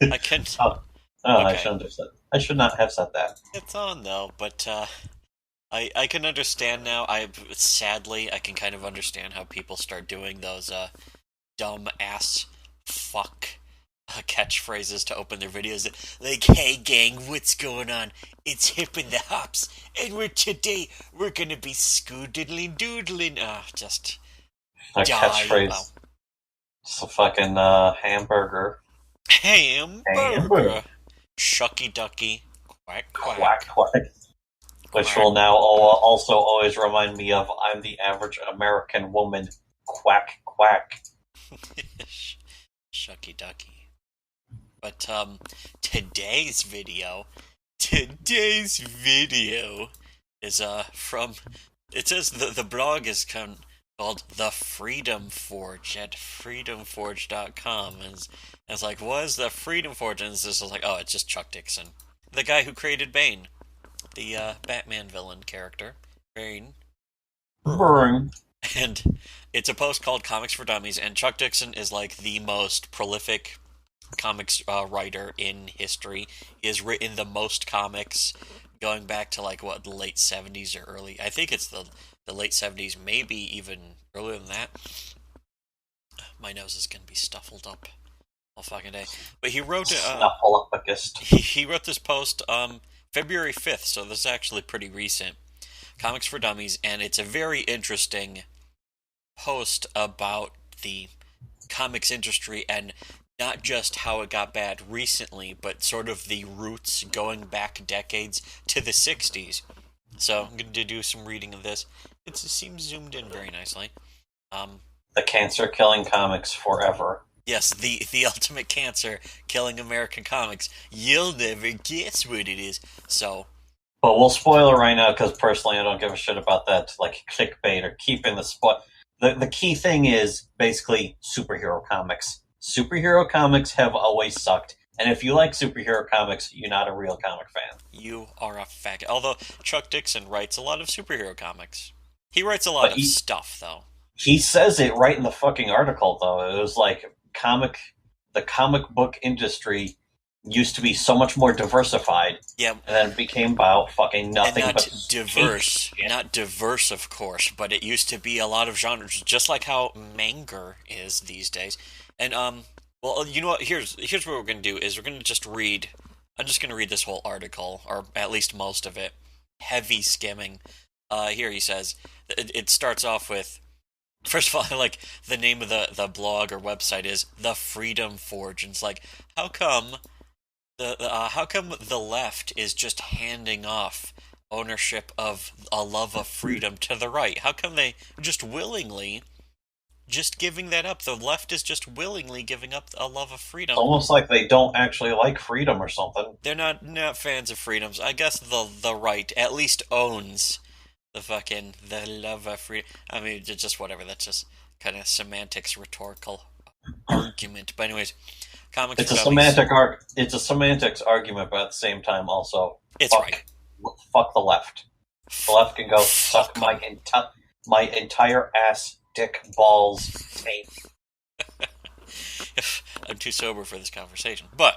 I can. Oh, oh, Okay, I should not have said that. it's on though, but I can understand now. I sadly I can kind of understand how people start doing those dumb ass fuck catchphrases to open their videos. Like, hey gang, what's going on? It's Hip and the Hops, and we're gonna be scoodling doodling. Ah, just A die. Oh, catchphrase. It's a fucking hamburger. hamburger. Hamburger. Shucky ducky. Quack Quack quack. quack. Which Quack. will now also always remind me of I'm the average American woman. Quack quack. Shucky ducky. But today's video today's video is from it says the blog is called The Freedom Forge at freedomforge.com, and it's like, what is the Freedom Forge? And it's just like, oh, it's just Chuck Dixon, the guy who created Bane, the Batman villain character, Bane. Burn. And it's a post called Comics for Dummies, and Chuck Dixon is like the most prolific comics writer in history. He has written the most comics going back to like what, the late 70s or early. I think it's the late 70s, maybe even earlier than that. My nose is going to be stuffled up all fucking day. But he wrote Snuffleupagus. he wrote this post February 5th, so this is actually pretty recent. Comics for Dummies, and it's a very interesting post about the comics industry, and not just how it got bad recently, but sort of the roots going back decades to the 60s. So I'm going to do some reading of this. It seems zoomed in very nicely. Um, The cancer killing comics forever. yes, the ultimate cancer killing American comics. You'll never guess what it is. So, But we'll spoil it right now because personally I don't give a shit about that, like clickbait or keeping the spot. The key thing is basically superhero comics. Superhero comics have always sucked. And if you like superhero comics, you're not a real comic fan. you are a faggot. Although Chuck Dixon writes a lot of superhero comics. He writes a lot But of stuff, though. he says it right in the fucking article, though. It was like the comic book industry used to be so much more diversified, Yeah, and then it became about fucking and nothing but not fake diverse, shit. not diverse, of course, but it used to be a lot of genres, just like how manga is these days. And well, you know what? Here's what we're gonna do is we're gonna just read. I'm just gonna read this whole article, or at least most of it. Heavy skimming. Here he says it starts off with. First of all, I like the name of the blog or website is The Freedom Forge, and it's like, how come how come the left is just handing off ownership of a love of freedom to the right? How come they just willingly just giving that up? The left is just willingly giving up a love of It's freedom. almost like they don't actually like freedom or something. They're not fans of freedoms. I guess the right at least owns the love of freedom. I mean, just whatever. That's just kind of semantics, rhetorical argument. But anyways, comics for dummies. It's a semantics argument, but at the same time, also It's right. fuck, fuck the left. The left can go suck Fuck 'em. my entire ass, dick, balls, taint. I'm too sober for this conversation. But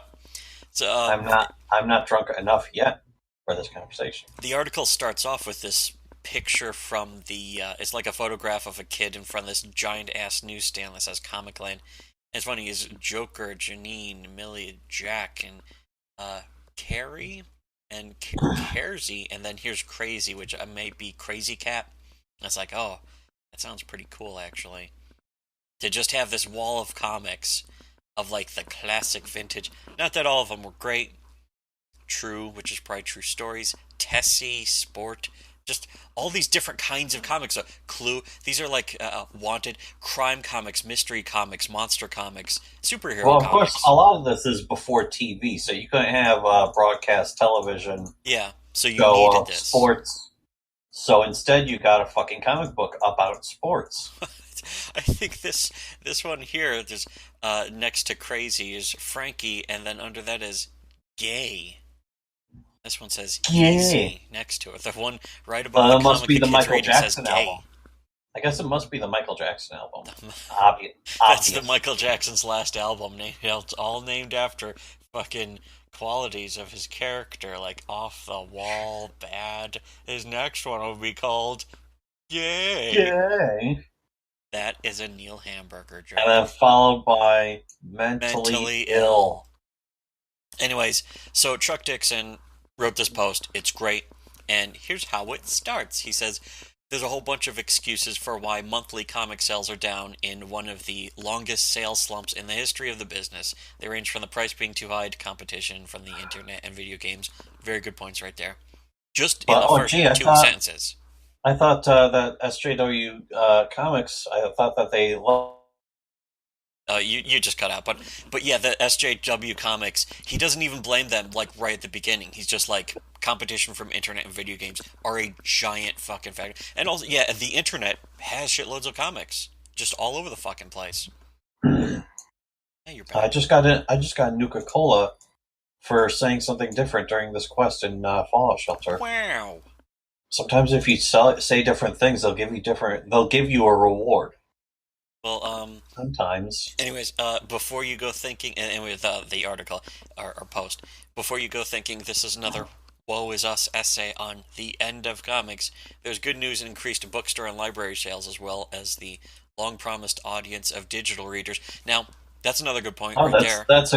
so I'm not drunk enough yet for this conversation. the article starts off with this picture from the. It's like a photograph of a kid in front of this giant ass newsstand that says Comic Land. And it's funny is Joker, Janine, Millie, Jack, and Carrie and Kersey, and then here's Crazy, which may be Crazy Cat. It's like, oh, that sounds pretty cool actually. To just have this wall of comics of like the classic vintage. Not that all of them were great. True, which is probably True Stories, Tessie, Sport, just all these different kinds of comics. Clue, these are like wanted crime comics, mystery comics, monster comics, superhero Well, of course, comics. a lot of this is before TV, so you couldn't have broadcast television, Yeah, so you go needed this. sports. So instead, you got a fucking comic book about sports. I think this one here, there's next to Crazy is Frankie, and then under that is Gay. This one says Yay! Easy next to it. The one right above the It must comic be the the kids Michael reading says Jackson Gay. album. I guess it must be the Michael Jackson album. That's the Obvious. Michael Jackson's last album. It's all named after fucking qualities of his character, like off the wall, bad. His next one will be called Yay. Yay! That is a Neil Hamburger And joke. then followed by mentally Mentally ill. ill. Anyways, so Chuck Dixon wrote this post. It's great. And here's how it starts. He says, there's a whole bunch of excuses for why monthly comic sales are down in one of the longest sales slumps in the history of the business. They range from the price being too high to competition from the internet and video games. Very good points right there. Just in But the oh, first gee, two sentences. I thought that SJW comics. I thought that they. You just cut out, but yeah, the SJW comics. He doesn't even blame them like right at the beginning. He's just like competition from internet and video games are a giant fucking factor, and also yeah, the internet has shitloads of comics just all over the fucking place. Yeah, you're I back. just got I just got Nuka Cola for saying something different during this quest in Fallout Shelter. Wow. Sometimes if you say different things, they'll give you different. They'll give you a reward. Well, Sometimes. anyways, before you go thinking, and with the article or post, before you go thinking this is another woe is us essay on the end of comics, there's good news and increased bookstore and library sales as well as the long promised audience of digital readers. Now, that's another good point Oh, right there. that's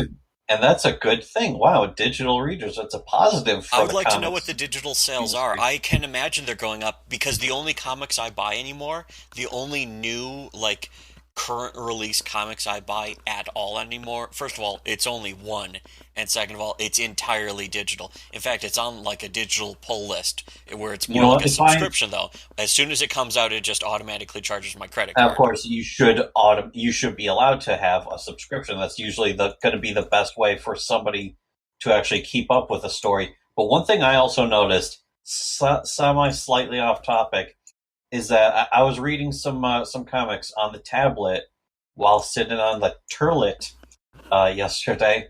a good thing. Wow, digital readers. That's a positive I for would the like to know what comics the digital sales are. industry. I can imagine they're going up because the only comics I buy anymore, the only new, like, current release comics I buy at all anymore, first of all, it's only one. And second of all, it's entirely digital. In fact, it's on, like, a digital pull list where it's You more know like what? a If I subscription, though. As soon as it comes out, it just automatically charges my credit Of card. course, you should be allowed to have a subscription. That's usually going to be the best way for somebody to actually keep up with a story. But one thing I also noticed, semi slightly off topic, is that I was reading some comics on the tablet while sitting on the turlet yesterday,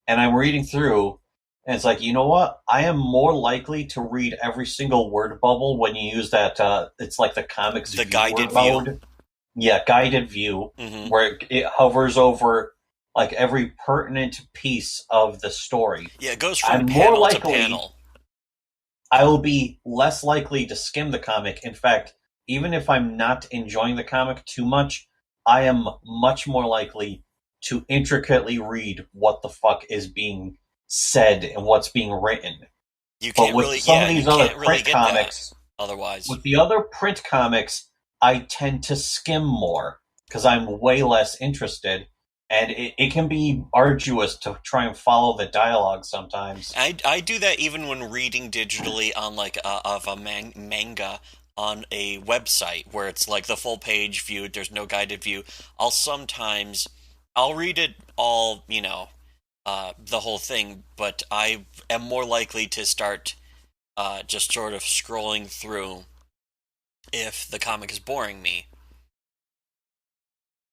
and I'm reading through, and it's like, you know what? I am more likely to read every single word bubble when you use that. It's like the comics The viewer guided view. mode. Yeah, guided view, Hmm. where it hovers over like every pertinent piece of the story. Yeah, it goes from I'm more panel to likely, panel. I will be less likely to skim the comic. In fact, even if I'm not enjoying the comic too much, I am much more likely to intricately read what the fuck is being said and what's being written. You But can't with really, some of yeah, you these other can't really print get that comics, otherwise. with the other print comics, I tend to skim more because I'm way less interested, and it can be arduous to try and follow the dialogue sometimes. I do that even when reading digitally on like of a manga on a website where it's like the full page view. There's no guided view. I'll read it all, the whole thing, but I am more likely to start just sort of scrolling through if the comic is boring me,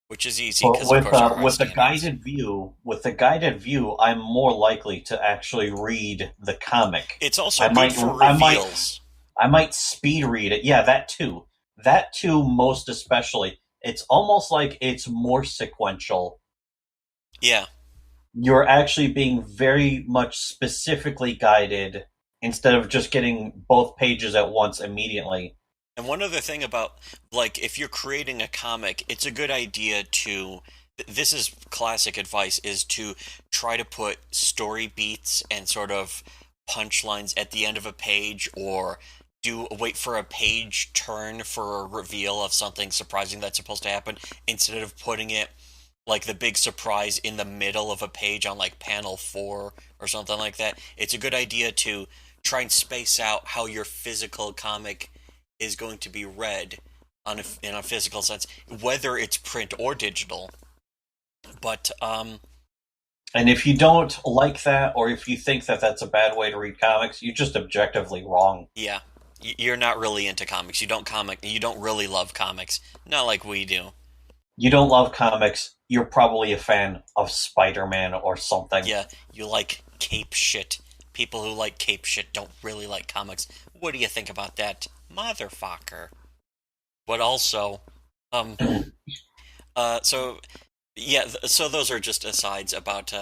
which is easy But because of course our high with the standards. guided view, I'm more likely to actually read the comic. It's also I good might for I might reveals. I might speed read it. Yeah, that too. That too, most especially. It's almost like it's more sequential. Yeah. You're actually being very much specifically guided instead of just getting both pages at once immediately. And one other thing about, like, if you're creating a comic, it's a good idea to, this is classic advice, is to try to put story beats and sort of punchlines at the end of a page or wait for a page turn for a reveal of something surprising that's supposed to happen instead of putting it like the big surprise in the middle of a page on like panel 4 or something like that. It's a good idea to try and space out how your physical comic is going to be read in a physical sense, whether it's print or digital. But And if you don't like that, or if you think that that's a bad way to read comics, you're just objectively wrong. yeah, you're not really into comics. You don't really love comics, not like we do. You don't love comics, you're probably a fan of Spider Man or something. Yeah, you like cape shit. People who like cape shit don't really like comics. What do you think about that, motherfucker? but also, um, so yeah, so those are just asides about.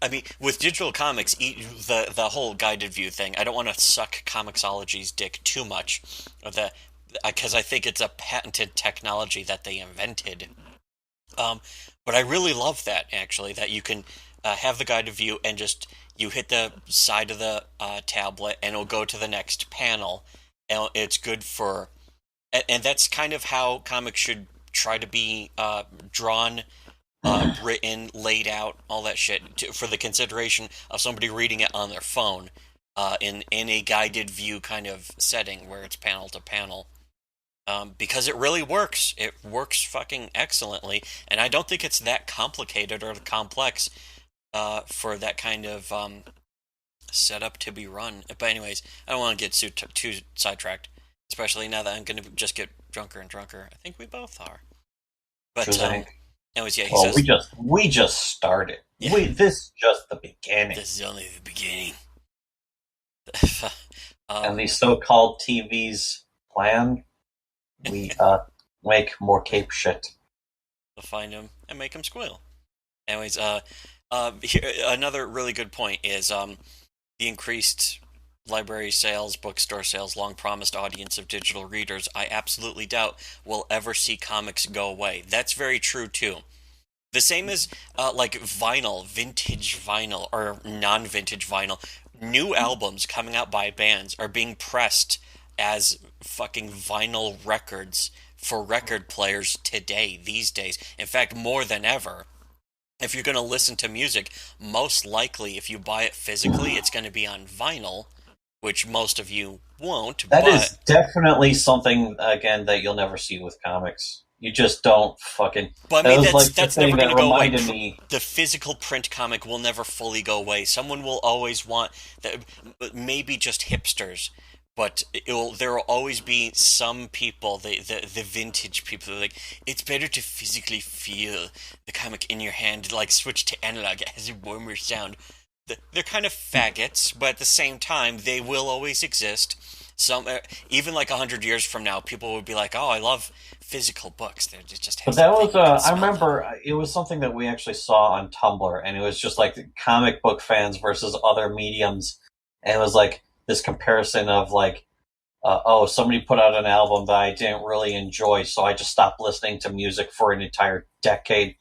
I mean, with digital comics, the whole guided view thing. I don't want to suck Comixology's dick too much, the because I think it's a patented technology that they invented. Um, but I really love that actually, that you can have the guided view and just you hit the side of the tablet and it'll go to the next panel. And it's good for, and that's kind of how comics should try to be drawn, written, laid out, all that shit, for the consideration of somebody reading it on their phone, in a guided view kind of setting where it's panel to panel. Because it really works. It works fucking excellently, and I don't think it's that complicated or complex for that kind of setup to be run. But anyways, I don't want to get too sidetracked, especially now that I'm going to just get drunker and drunker. I think we both are. But Shazam. anyways, yeah, he Well, says, we just started. yeah, This is just the beginning. this is only the beginning. And these so-called TVs plan, we make more cape shit. We'll find him and make him squeal. Anyways, here, another really good point is the increased library sales, bookstore sales, long promised audience of digital readers. I absolutely doubt we'll ever see comics go away. That's very true too. The same as like vinyl, vintage vinyl or non-vintage vinyl. New albums coming out by bands are being pressed as fucking vinyl records for record players today, these days. In fact, more than ever. If you're going to listen to music, most likely if you buy it physically, it's going to be on vinyl, which most of you won't, That but is definitely something again that you'll never see with comics. You just don't fucking. but I That mean was like the that's never thing going that to go away. reminded me. The physical print comic will never fully go away. Someone will always want that, maybe just hipsters, but there will always be some people, the vintage people, like it's better to physically feel the comic in your hand, like switch to analog, it has a warmer sound. They're kind of faggots, but at the same time, they will always exist. Some even like 100 years from now, people would be like, "Oh, I love physical books. They just have But that something was, you can I smell them." remember it was something that we actually saw on Tumblr, and it was just like comic book fans versus other mediums, and it was like this comparison of like, oh, somebody put out an album that I didn't really enjoy, so I just stopped listening to music for an entire decade,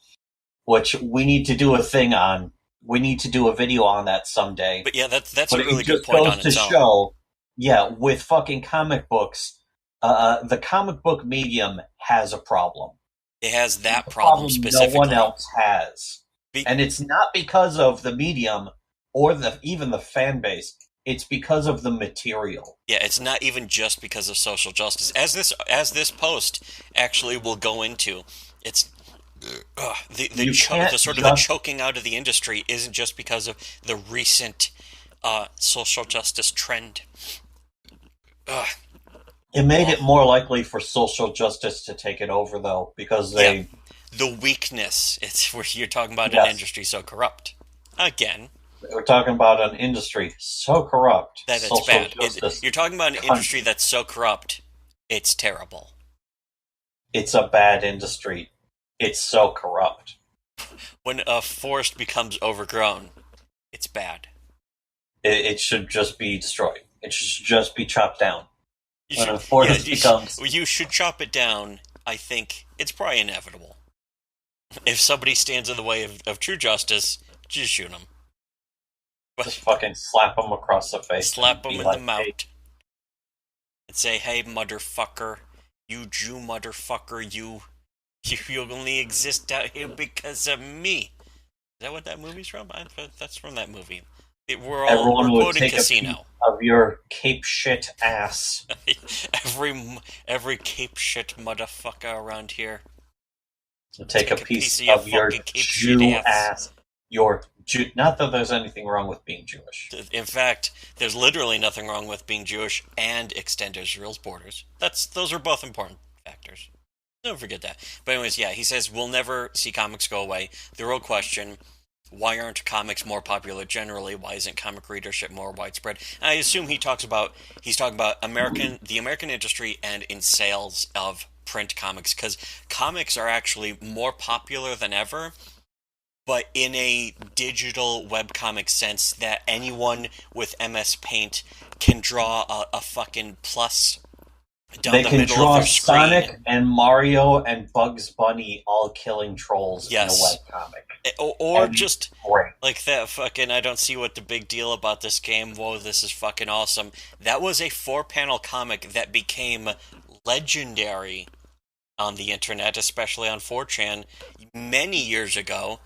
which we need to do a thing on. We need to do a video on that someday. But yeah, that's But a it really good just point goes on to its own. show, yeah, with fucking comic books, the comic book medium has a problem. It has that A problem problem no one specifically. else has. Be- And it's not because of the medium or even the fan base. It's because of the material. yeah, it's not even just because of social justice. As this post actually will go into, it's You can't the sort of the just choking out of the industry isn't just because of the recent social justice trend. Ugh, it made it awful. more likely for social justice to take it over though, because Yeah, they the weakness. It's where you're talking about an yes, industry so corrupt. Again, we're talking about an industry so corrupt, that it's social bad. justice You're talking about an industry country. that's so corrupt, it's terrible. It's a bad industry. It's so corrupt. When a forest becomes overgrown, it's bad. It should just be destroyed. It should just be chopped down. You When should, a yeah, forest becomes you should chop it down. I think it's probably inevitable. If somebody stands in the way of true justice, just shoot them. just fucking slap them across the face Slap and them be in the like, mouth hey, and say, "Hey, motherfucker, you Jew motherfucker, you only exist out here because of me." Is that what that movie's from? That's from that movie. We're everyone would quoting take a piece Casino. of your cape shit ass. every cape shit motherfucker around here. Take a Take a piece piece of your of your fucking cape shit Jew ass. ass. Your Jew. Not that there's anything wrong with being Jewish. In fact, there's literally nothing wrong with being Jewish and extend Israel's borders. Those are both important factors. Don't forget that. But anyways, yeah, he says we'll never see comics go away. The real question: why aren't comics more popular generally? Why isn't comic readership more widespread? And I assume he's talking about the American industry and in sales of print comics, because comics are actually more popular than ever, but in a digital webcomic sense that anyone with MS Paint can draw a fucking plus down They the can middle of draw their screen. Sonic and Mario and Bugs Bunny all killing trolls in a Yes. webcomic. Or And just great. like that fucking, I don't see what the big deal about this game. Whoa, this is fucking awesome. That was a four-panel comic that became legendary on the internet, especially on 4chan, many years ago.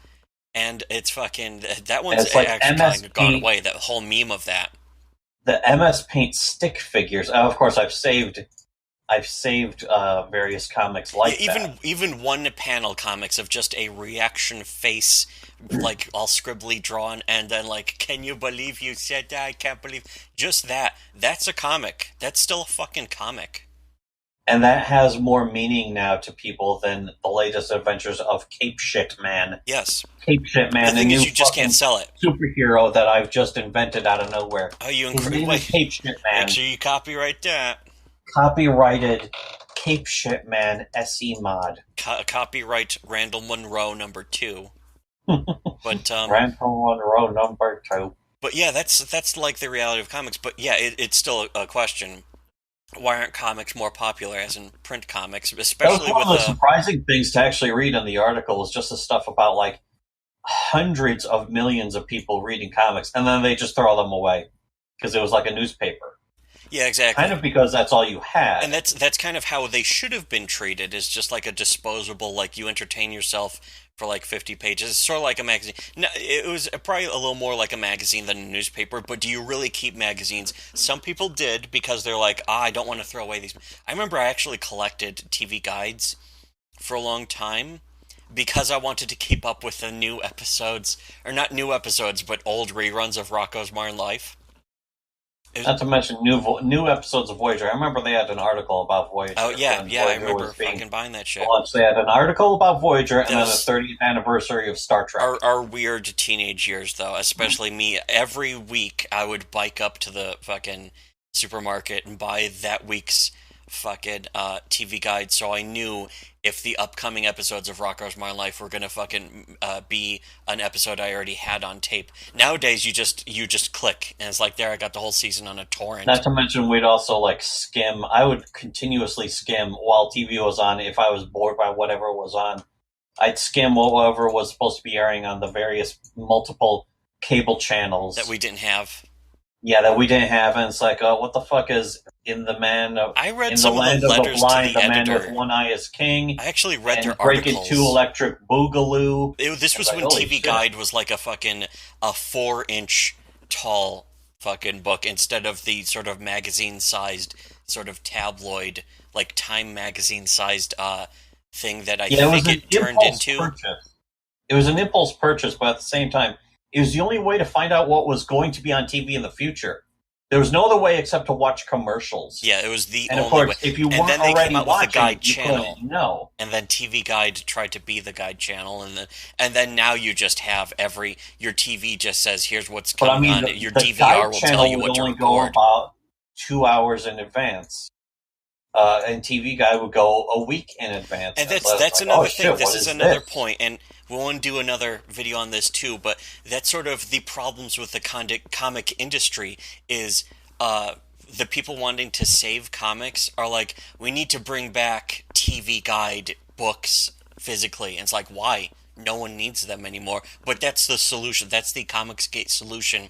And it's fucking, that And one's it's like actually MS kind of gone Paint, away, that whole meme of that. the MS Paint stick figures. Oh, of course, I've saved various comics Yeah, like even that. even one panel comics of just a reaction face, like all scribbly drawn, and then like, can you believe you said that? I can't believe. Just that. That's a comic. That's still a fucking comic. And that has more meaning now to people than the latest adventures of Cape Shit Man. Yes. Cape Shit The Man, the thing is, new you just can't fucking sell it. superhero that I've just invented out of nowhere. Oh, you His name is wait. Cape Shit Make Man. sure you copyright that. Copyrighted Cape Shit Man SE mod. Copyright Randall Monroe #2. But Randall Monroe #2. but yeah, that's like the reality of comics. But yeah, it's still a question. Why aren't comics more popular, as in print comics, That was especially one of with the surprising things to actually read in the article was just the stuff about like hundreds of millions of people reading comics, and then they just throw them away because it was like a newspaper. yeah, Kind exactly. of because that's all you And had. that's kind of how they should have been treated, is just like a disposable, like you entertain yourself for like 50 pages. It's sort of like a magazine. No, it was probably a little more like a magazine than a newspaper, but do you really keep magazines? Some people did because they're like, ah, I don't want to throw away these. I remember I actually collected TV guides for a long time because I wanted to keep up with the new episodes, or not new episodes, but old reruns of Rocko's Modern Life. It was, Not to mention new episodes of Voyager. I remember they had an article about oh Voyager yeah, when yeah, I Voyager remember was being fucking buying that shit. launched. They had an article about Voyager and then the Those 30th anniversary of Star Trek. our weird teenage years, though, especially me. Every week, I would bike up to the fucking supermarket and buy that week's fucking TV guide, so I knew if the upcoming episodes of Rocko's Modern Life were gonna fucking be an episode I already had on tape. Nowadays, you just click, and it's like, there, I got the whole season on a torrent. Not to mention, we'd also like skim. I would continuously skim while TV was on. If I was bored by whatever was on, I'd skim whatever was supposed to be airing on the various multiple cable That channels. we didn't have. Yeah, that we didn't have, and it's like, oh, what the fuck is I read in the some of the land of the letters to blind? the The man with editor. one eye is king, I actually read and their Breaking Two articles. Electric Boogaloo. This It's was like, when holy TV shit! Guide was like a 4-inch tall fucking book instead of the sort of magazine sized, sort of tabloid, like Time magazine sized thing that I Yeah, it was think an it turned impulse into. purchase. It was an impulse purchase, but at the same time, it was the only way to find out what was going to be on TV in the future. There was no other way except to watch commercials. Yeah, it was the And of only way. course, if you And weren't then they came already out with the watching, Guide you channel. couldn't know. And then TV Guide tried to be the Guide channel, and then now you just have your TV just says, here's what's But I coming mean, on. the, Your the DVR Guide will tell channel you would what to only go record. about 2 hours in advance, and TV Guide would go a week in advance. And And that's so it's that's like, another oh thing. shit, This what is is another this? point, and we want to do another video on this too. But that's sort of the problems with the comic industry is the people wanting to save comics are like, we need to bring back TV Guide books physically. And it's like, why? No one needs them anymore. But that's the solution. That's the Comicsgate solution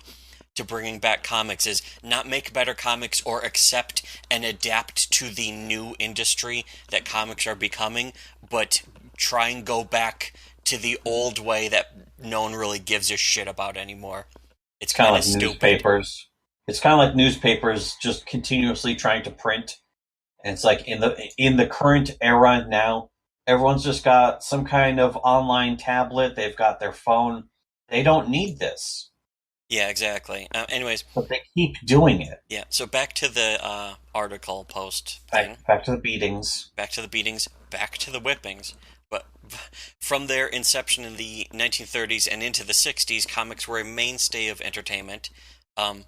to bringing back comics, is not make better comics or accept and adapt to the new industry that comics are becoming, but try and go back to the old way that no one really gives a shit about anymore. It's It's kind kind of of like stupid. newspapers. It's kind of like newspapers just continuously trying to print. And it's like in the current era now, everyone's just got some kind of online tablet. They've got their phone. They don't need this, Yeah, exactly. Anyways, but they keep doing it. yeah, so back to the article post thing. Back to the beatings. Back to the beatings, back to the whippings. But from their inception in the 1930s and into the 60s, comics were a mainstay of entertainment,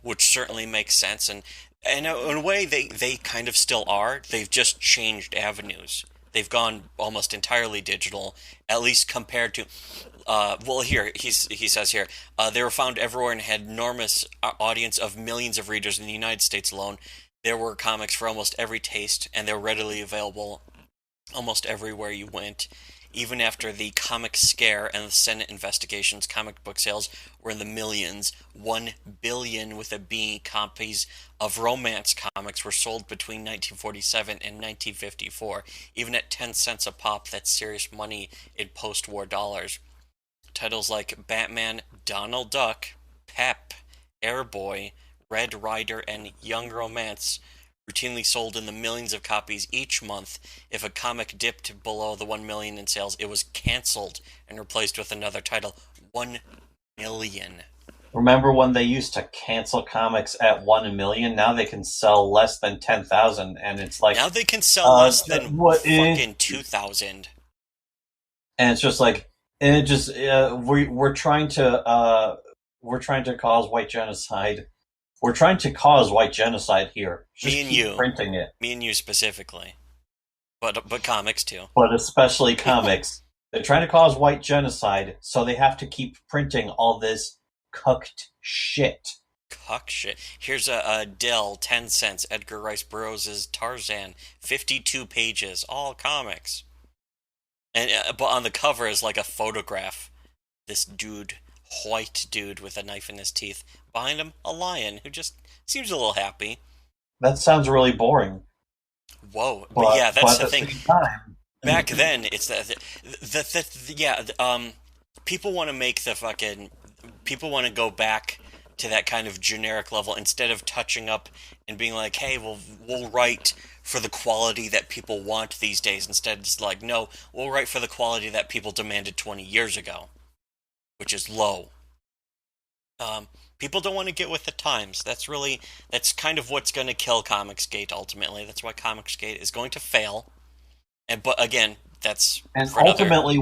which certainly makes sense. And in a way, they kind of still are. They've just changed avenues. They've gone almost entirely digital, at least compared to. Well, here he says here they were found everywhere and had enormous audience of millions of readers in the United States alone. There were comics for almost every taste, and they're readily available almost everywhere you went. Even after the comic scare and the Senate investigations, comic book sales were in the millions. 1 billion with a B copies of romance comics were sold between 1947 and 1954. Even at 10 cents a pop, that's serious money in post-war dollars. Titles like Batman, Donald Duck, Pep, Airboy, Red Rider, and Young Romance routinely sold in the millions of copies each month. If a comic dipped below the 1 million in sales, it was canceled and replaced with another title. 1 million. Remember when they used to cancel comics at 1 million? Now they can sell less than 10,000, and it's like, Now they can sell less than what? fucking 2,000. And it's just like, and it just we're trying to cause white genocide. We're trying to cause white genocide here. Just Me and keep you. printing it. Me and you specifically. But comics too. But especially comics. They're trying to cause white genocide, so they have to keep printing all this cucked shit. Cuck shit. Here's a Dell, 10 cents. Edgar Rice Burroughs' Tarzan, 52 pages, all comics. And but on the cover is like a photograph. This dude, white dude with a knife in his teeth. Behind him, a lion who just seems a little happy. That sounds really boring. Whoa, but yeah, that's the thing. Same time, Back then, it's people want to make the fucking people want to go back to that kind of generic level instead of touching up and being like, hey, we'll write for the quality that people want these days. Instead, it's like, no, we'll write for the quality that people demanded 20 years ago, which is low. People don't want to get with the times. That's kind of what's going to kill Comicsgate ultimately. That's why Comicsgate is going to fail. But again, that's and for another ultimately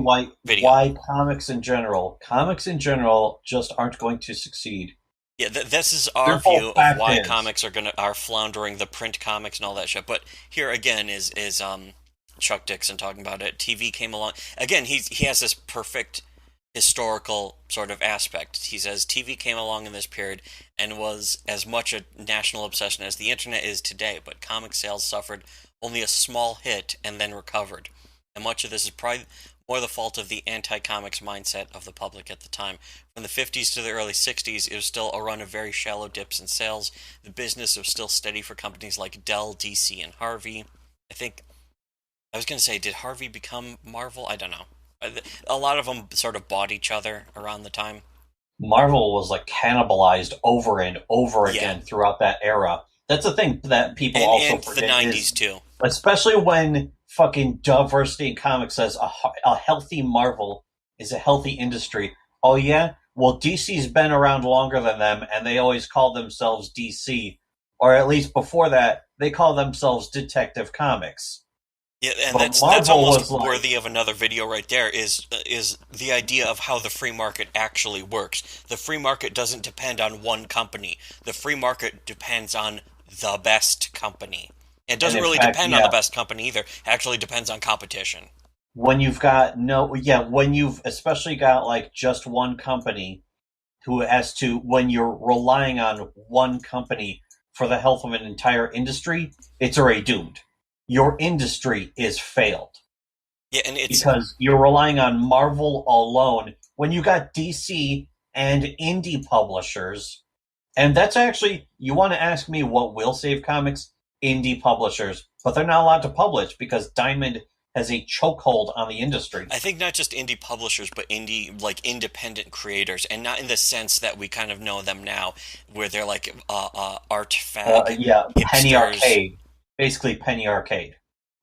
video. why comics in general just aren't going to succeed. Yeah, this is our Simple view of fact why is- comics are floundering, the print comics and all that shit. But here again is Chuck Dixon talking about it. TV came along again. He has this perfect historical sort of aspect. He says TV came along in this period and was as much a national obsession as the internet is today, but comic sales suffered only a small hit and then recovered. And much of this is probably more the fault of the anti-comics mindset of the public at the time. From the 50s to the early 60s, it was still a run of very shallow dips in sales. The business was still steady for companies like Dell, DC, and Harvey. I was going to say, did Harvey become Marvel? I don't know. A lot of them sort of bought each other around the time. Marvel was like cannibalized over and over again Yeah. throughout that era. That's the thing that people And, also and the forget 90s is, too. especially when fucking diversity in comics says a healthy Marvel is a healthy industry. Oh yeah, well DC's been around longer than them, and they always call themselves DC, or at least before that, they call themselves Detective Comics. Yeah, and But that's Marvel almost was like, worthy of another video right there. Is the idea of how the free market actually works? The free market doesn't depend on one company. The free market depends on the best company. It and doesn't in really fact, depend on the best company either. It actually depends on competition. when you've got no, yeah, when you've especially got like just one company who has to, when you're relying on one company for the health of an entire industry, it's already doomed. Your industry is failed Yeah, and it's because you're relying on Marvel alone when you got DC and indie publishers. And that's actually, you want to ask me what will save comics? Indie publishers. But they're not allowed to publish because Diamond has a chokehold on the industry. I think not just indie publishers, but independent creators, and not in the sense that we kind of know them now, where they're like art fag Yeah, Penny hipsters, Arcade. Basically, Penny Arcade.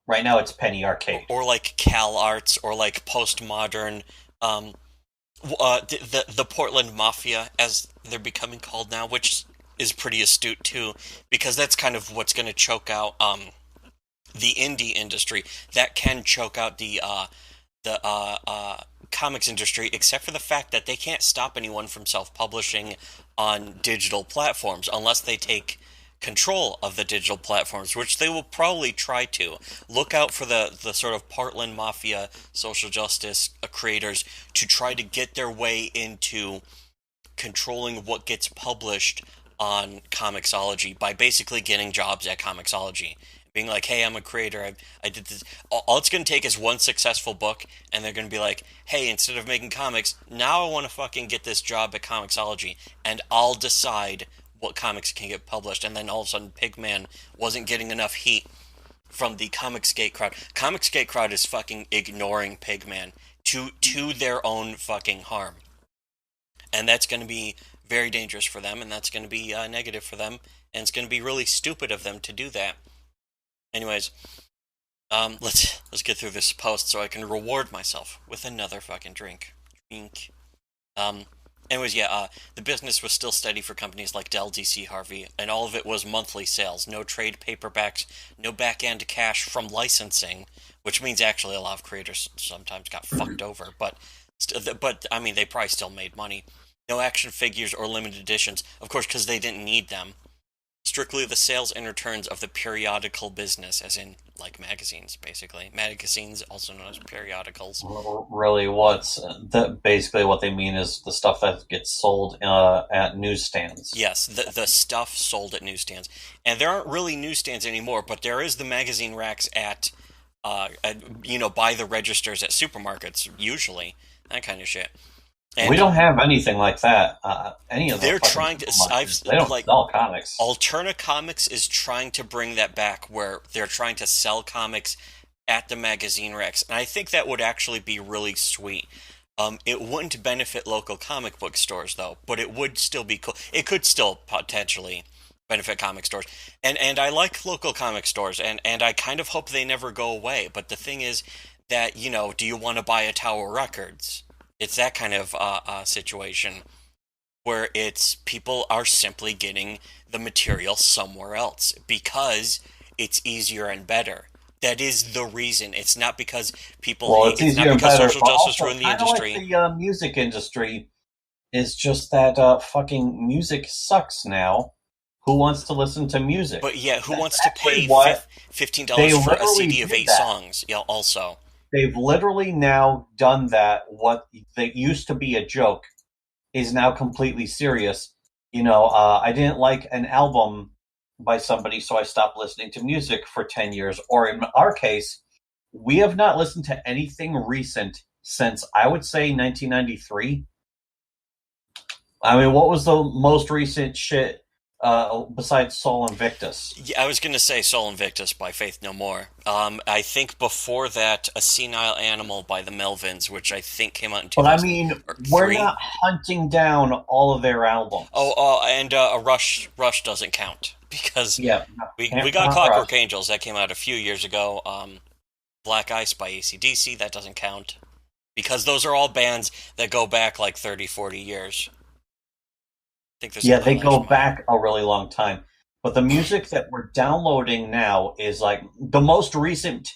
Right now, it's Penny Arcade. or like Cal Arts, or like postmodern, the Portland Mafia, as they're becoming called now, which is pretty astute too, because that's kind of what's going to choke out the indie industry. That can choke out the comics industry, except for the fact that they can't stop anyone from self-publishing on digital platforms unless they take control of the digital platforms, which they will probably try to. Look out for the sort of Portland Mafia social justice creators to try to get their way into controlling what gets published on Comixology by basically getting jobs at Comixology. Being like, hey, I'm a creator. I did this. All it's going to take is one successful book, and they're going to be like, hey, instead of making comics, now I want to fucking get this job at Comixology, and I'll decide what comics can get published. And then all of a sudden, Pigman wasn't getting enough heat from the Comicsgate crowd. Comicsgate crowd is fucking ignoring Pigman to their own fucking harm. And that's going to be very dangerous for them, and that's going to be negative for them, and it's going to be really stupid of them to do that. Anyways, let's get through this post so I can reward myself with another fucking drink. Um, anyways, yeah, the business was still steady for companies like Dell, DC, Harvey, and all of it was monthly sales. No trade paperbacks, no back-end cash from licensing, which means actually a lot of creators sometimes got fucked over, but I mean, they probably still made money. No action figures or limited editions, of course, because they didn't need them. Strictly the sales and returns of the periodical business, as in, like, magazines, basically. Magazines, also known as periodicals. Really, basically what they mean is the stuff that gets sold at newsstands. Yes, the stuff sold at newsstands. And there aren't really newsstands anymore, but there is the magazine racks by the registers at supermarkets, usually. That kind of shit. And we don't have anything like that. Any of they're trying to. They don't sell comics. Alterna Comics is trying to bring that back, where they're trying to sell comics at the magazine racks, and I think that would actually be really sweet. It wouldn't benefit local comic book stores though, but it would still be cool. It could still potentially benefit comic stores, and I like local comic stores, and I kind of hope they never go away. But the thing is that do you want to buy a Tower Records? It's that kind of situation where it's people are simply getting the material somewhere else because it's easier and better. That is the reason. It's not because people. Well, it's not because social justice ruined the industry. Like the music industry is just that fucking music sucks now. Who wants to listen to music? But yeah, who wants to pay $15 for a CD of 8 songs? Yeah, also. They've literally now done that. What that used to be a joke is now completely serious. I didn't like an album by somebody, so I stopped listening to music for 10 years. Or in our case, we have not listened to anything recent since, I would say, 1993. I mean, what was the most recent shit besides Sol Invictus? Yeah, I was going to say Sol Invictus by Faith No More. I think before that, A Senile Animal by the Melvins, which I think came out in 2003. But I mean, we're not hunting down all of their albums. And a Rush doesn't count because we got Clockwork Angels that came out a few years ago. Black Ice by AC/DC, that doesn't count because those are all bands that go back like 30, 40 years. They go back a really long time. But the music that we're downloading now is like the most recent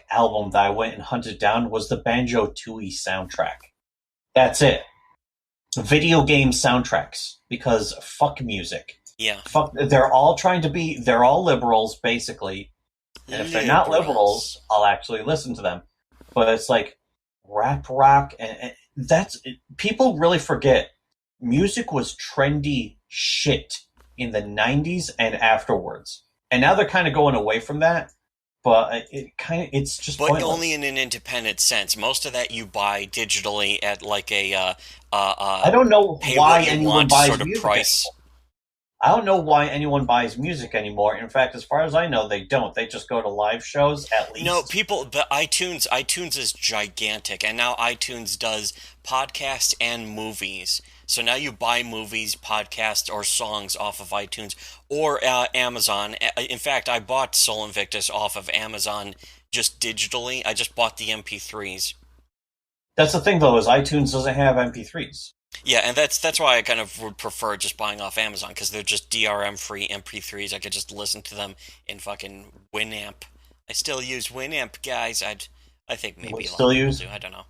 album that I went and hunted down was the Banjo-Tooie soundtrack. That's it. Video game soundtracks, because fuck music. Yeah. They're all liberals basically. And if they're not liberals, I'll actually listen to them. But it's like rap rock and people really forget. Music was trendy shit in the 90s and afterwards. And now they're kind of going away from that, but it's just But pointless. Only in an independent sense. Most of that you buy digitally at like a I don't know why anyone buys sort of music price. Anymore. I don't know why anyone buys music anymore. In fact, as far as I know, they don't. They just go to live shows at least. No, but iTunes is gigantic, and now iTunes does podcasts and movies. So now you buy movies, podcasts, or songs off of iTunes or Amazon. In fact, I bought Sol Invictus off of Amazon just digitally. I just bought the MP3s. That's the thing, though, is iTunes doesn't have MP3s. Yeah, and that's why I kind of would prefer just buying off Amazon, because they're just DRM-free MP3s. I could just listen to them in fucking Winamp. I still use Winamp, guys. I think maybe a lot of people do. I don't know.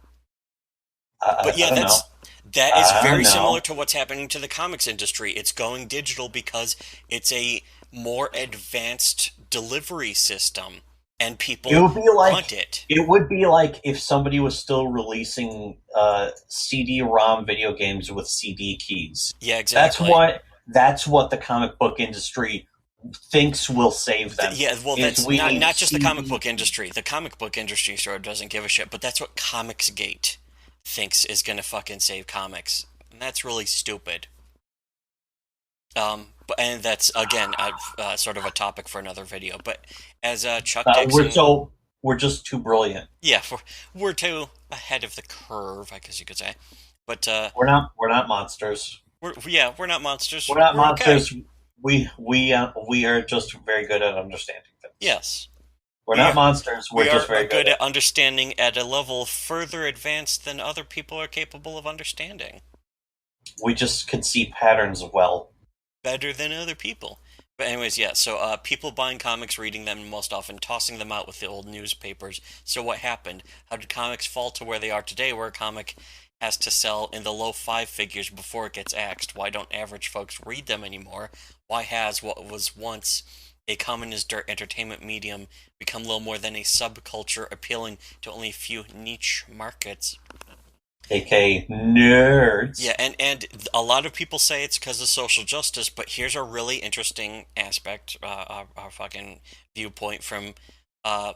But I yeah, don't know. that is I don't very similar know. to what's happening to the comics industry. It's going digital because it's a more advanced delivery system, and It people would be want like it. it would be like if somebody was still releasing CD-ROM video games with CD keys. Yeah, That's exactly. what that's what the comic book industry thinks will save them. Yeah, well, Is that's we need not just the comic CD book industry. The comic book industry sort of doesn't give a shit, but that's what Comicsgate thinks is gonna fucking save comics, and that's really stupid. But and that's again sort of a topic for another video. But as Chuck we're Dixon, so we're just too brilliant. yeah, we're too ahead of the curve, I guess you could say. But We're not monsters. we're not monsters. We're not We're okay. monsters. We are just very good at understanding things. Yes, We're we not are. monsters. We're We just are very good good at at understanding at a level further advanced than other people are capable of understanding. we just can see patterns well. Better than other people. But anyways, yeah. So people buying comics, reading them, and most often tossing them out with the old newspapers. So what happened? How did comics fall to where they are today, where a comic has to sell in the low five figures before it gets axed? Why don't average folks read them anymore? Why has what was once a common as dirt entertainment medium become little more than a subculture appealing to only a few niche markets? aka nerds. Yeah, and a lot of people say it's because of social justice, but here's a really interesting aspect, our fucking viewpoint uh,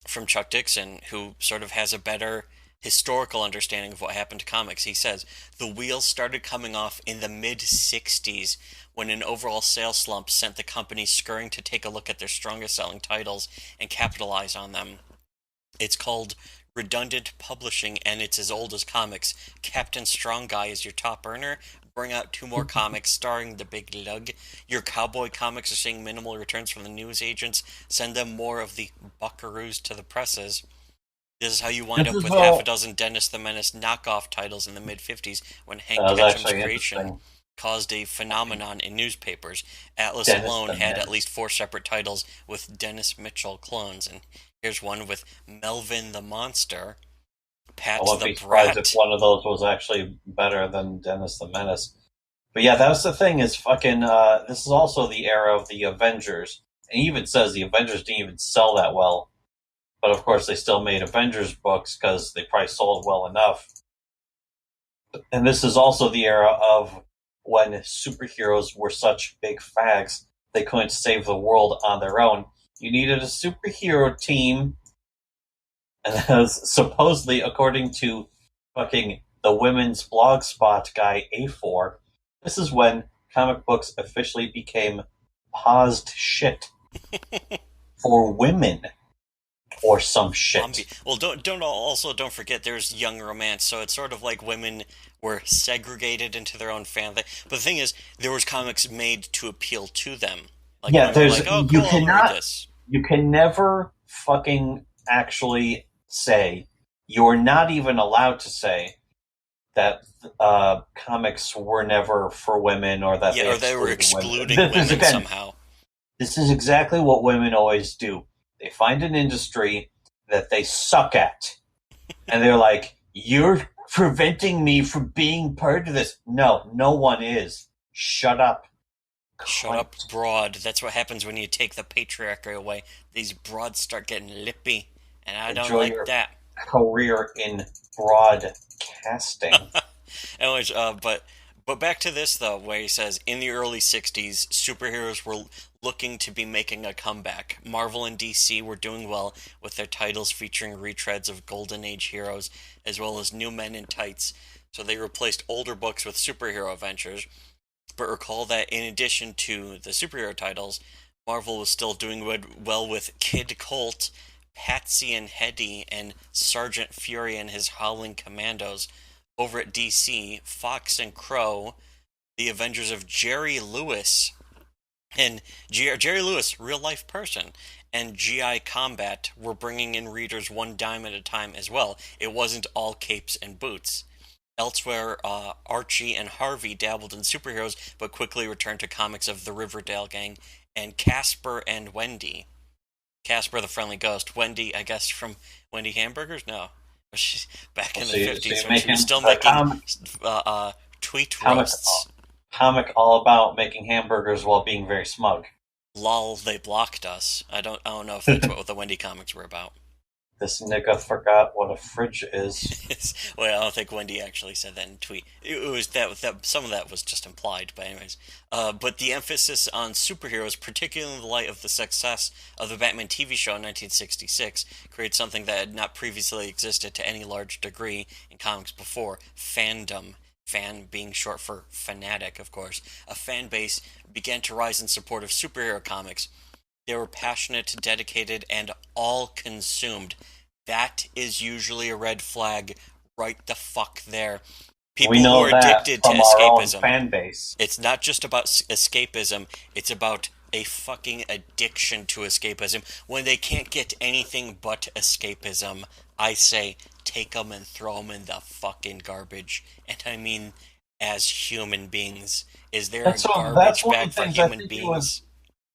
from Chuck Dixon, who sort of has a better historical understanding of what happened to comics. He says the wheels started coming off in the mid '60s when an overall sales slump sent the company scurrying to take a look at their strongest selling titles and capitalize on them. It's called redundant publishing, and it's as old as comics. Captain Strong Guy is your top earner. Bring out two more comics starring the big lug. Your cowboy comics are seeing minimal returns from the news agents. Send them more of the buckaroos to the presses. This is how you wind This up is with half a all. dozen Dennis the Menace knockoff titles in the mid '50s when Hank That was Ketcham's actually creation interesting. caused a phenomenon in newspapers. Atlas Dennis alone the had at Menace. least four separate titles with Dennis Mitchell clones, and here's one with Melvin the Monster, I Pat wouldn't the be surprised if Brat. one of those was actually better than Dennis the Menace. But yeah, that was the thing. Is fucking. This is also the era of the Avengers, and he even says the Avengers didn't even sell that well. But of course, they still made Avengers books because they probably sold well enough. And this is also the era of when superheroes were such big fags they couldn't save the world on their own. You needed a superhero team, and as supposedly, according to fucking the women's blog spot guy A4, this is when comic books officially became paused shit for women or some shit. Well, don't forget there's young romance, so it's sort of like women were segregated into their own family. But the thing is, there was comics made to appeal to them. Like Yeah, women were there's like, "Oh, cool, I'm gonna read this." you can never fucking actually say you're not even allowed to say that comics were never for women or that Yeah, they or they were excluded women. excluding This is women again, somehow. this is exactly what women always do. They find an industry that they suck at, and they're like, "You're preventing me from being part of this." No, no one is. Shut up, Shut up, cunt. broad. That's what happens when you take the patriarchy away. These broads start getting lippy, and I don't Enjoy like your that. career in broadcasting. Anyways, but back to this though, where he says in the early '60s, superheroes were looking to be making a comeback. Marvel and DC were doing well with their titles featuring retreads of Golden Age heroes, as well as new men in tights. So they replaced older books with superhero adventures. But recall that in addition to the superhero titles, Marvel was still doing well with Kid Colt, Patsy and Hetty, and Sergeant Fury and his Howling Commandos. Over at DC, Fox and Crow, the Avengers of Jerry Lewis, and Jerry Lewis, real life person, and GI Combat were bringing in readers one dime at a time as well. It wasn't all capes and boots. Elsewhere, Archie and Harvey dabbled in superheroes, but quickly returned to comics of the Riverdale Gang and Casper and Wendy. Casper the Friendly Ghost. Wendy, I guess, from Wendy Hamburgers? No. Back in the So 50s you're when she was making still a making uh, uh, tweet comic roasts. comic all about making hamburgers while being very smug. Lol, they blocked us. I don't know if that's what the Wendy comics were about. This nigga forgot what a fridge is. Well, I don't think Wendy actually said that in tweet. It was that some of that was just implied, but anyways. But the emphasis on superheroes, particularly in the light of the success of the Batman TV show in 1966, created something that had not previously existed to any large degree in comics before: fandom. Fan being short for fanatic, of course. A fan base began to rise in support of superhero comics. They were passionate, dedicated, and all consumed. That is usually a red flag right the fuck there. We People who know are that addicted to from our own escapism. fan base. It's not just about escapism, it's about a fucking addiction to escapism. When they can't get anything but escapism, I say take them and throw them in the fucking garbage. And I mean, as human beings. Is there a That's garbage one of bag the for things I human think it was beings?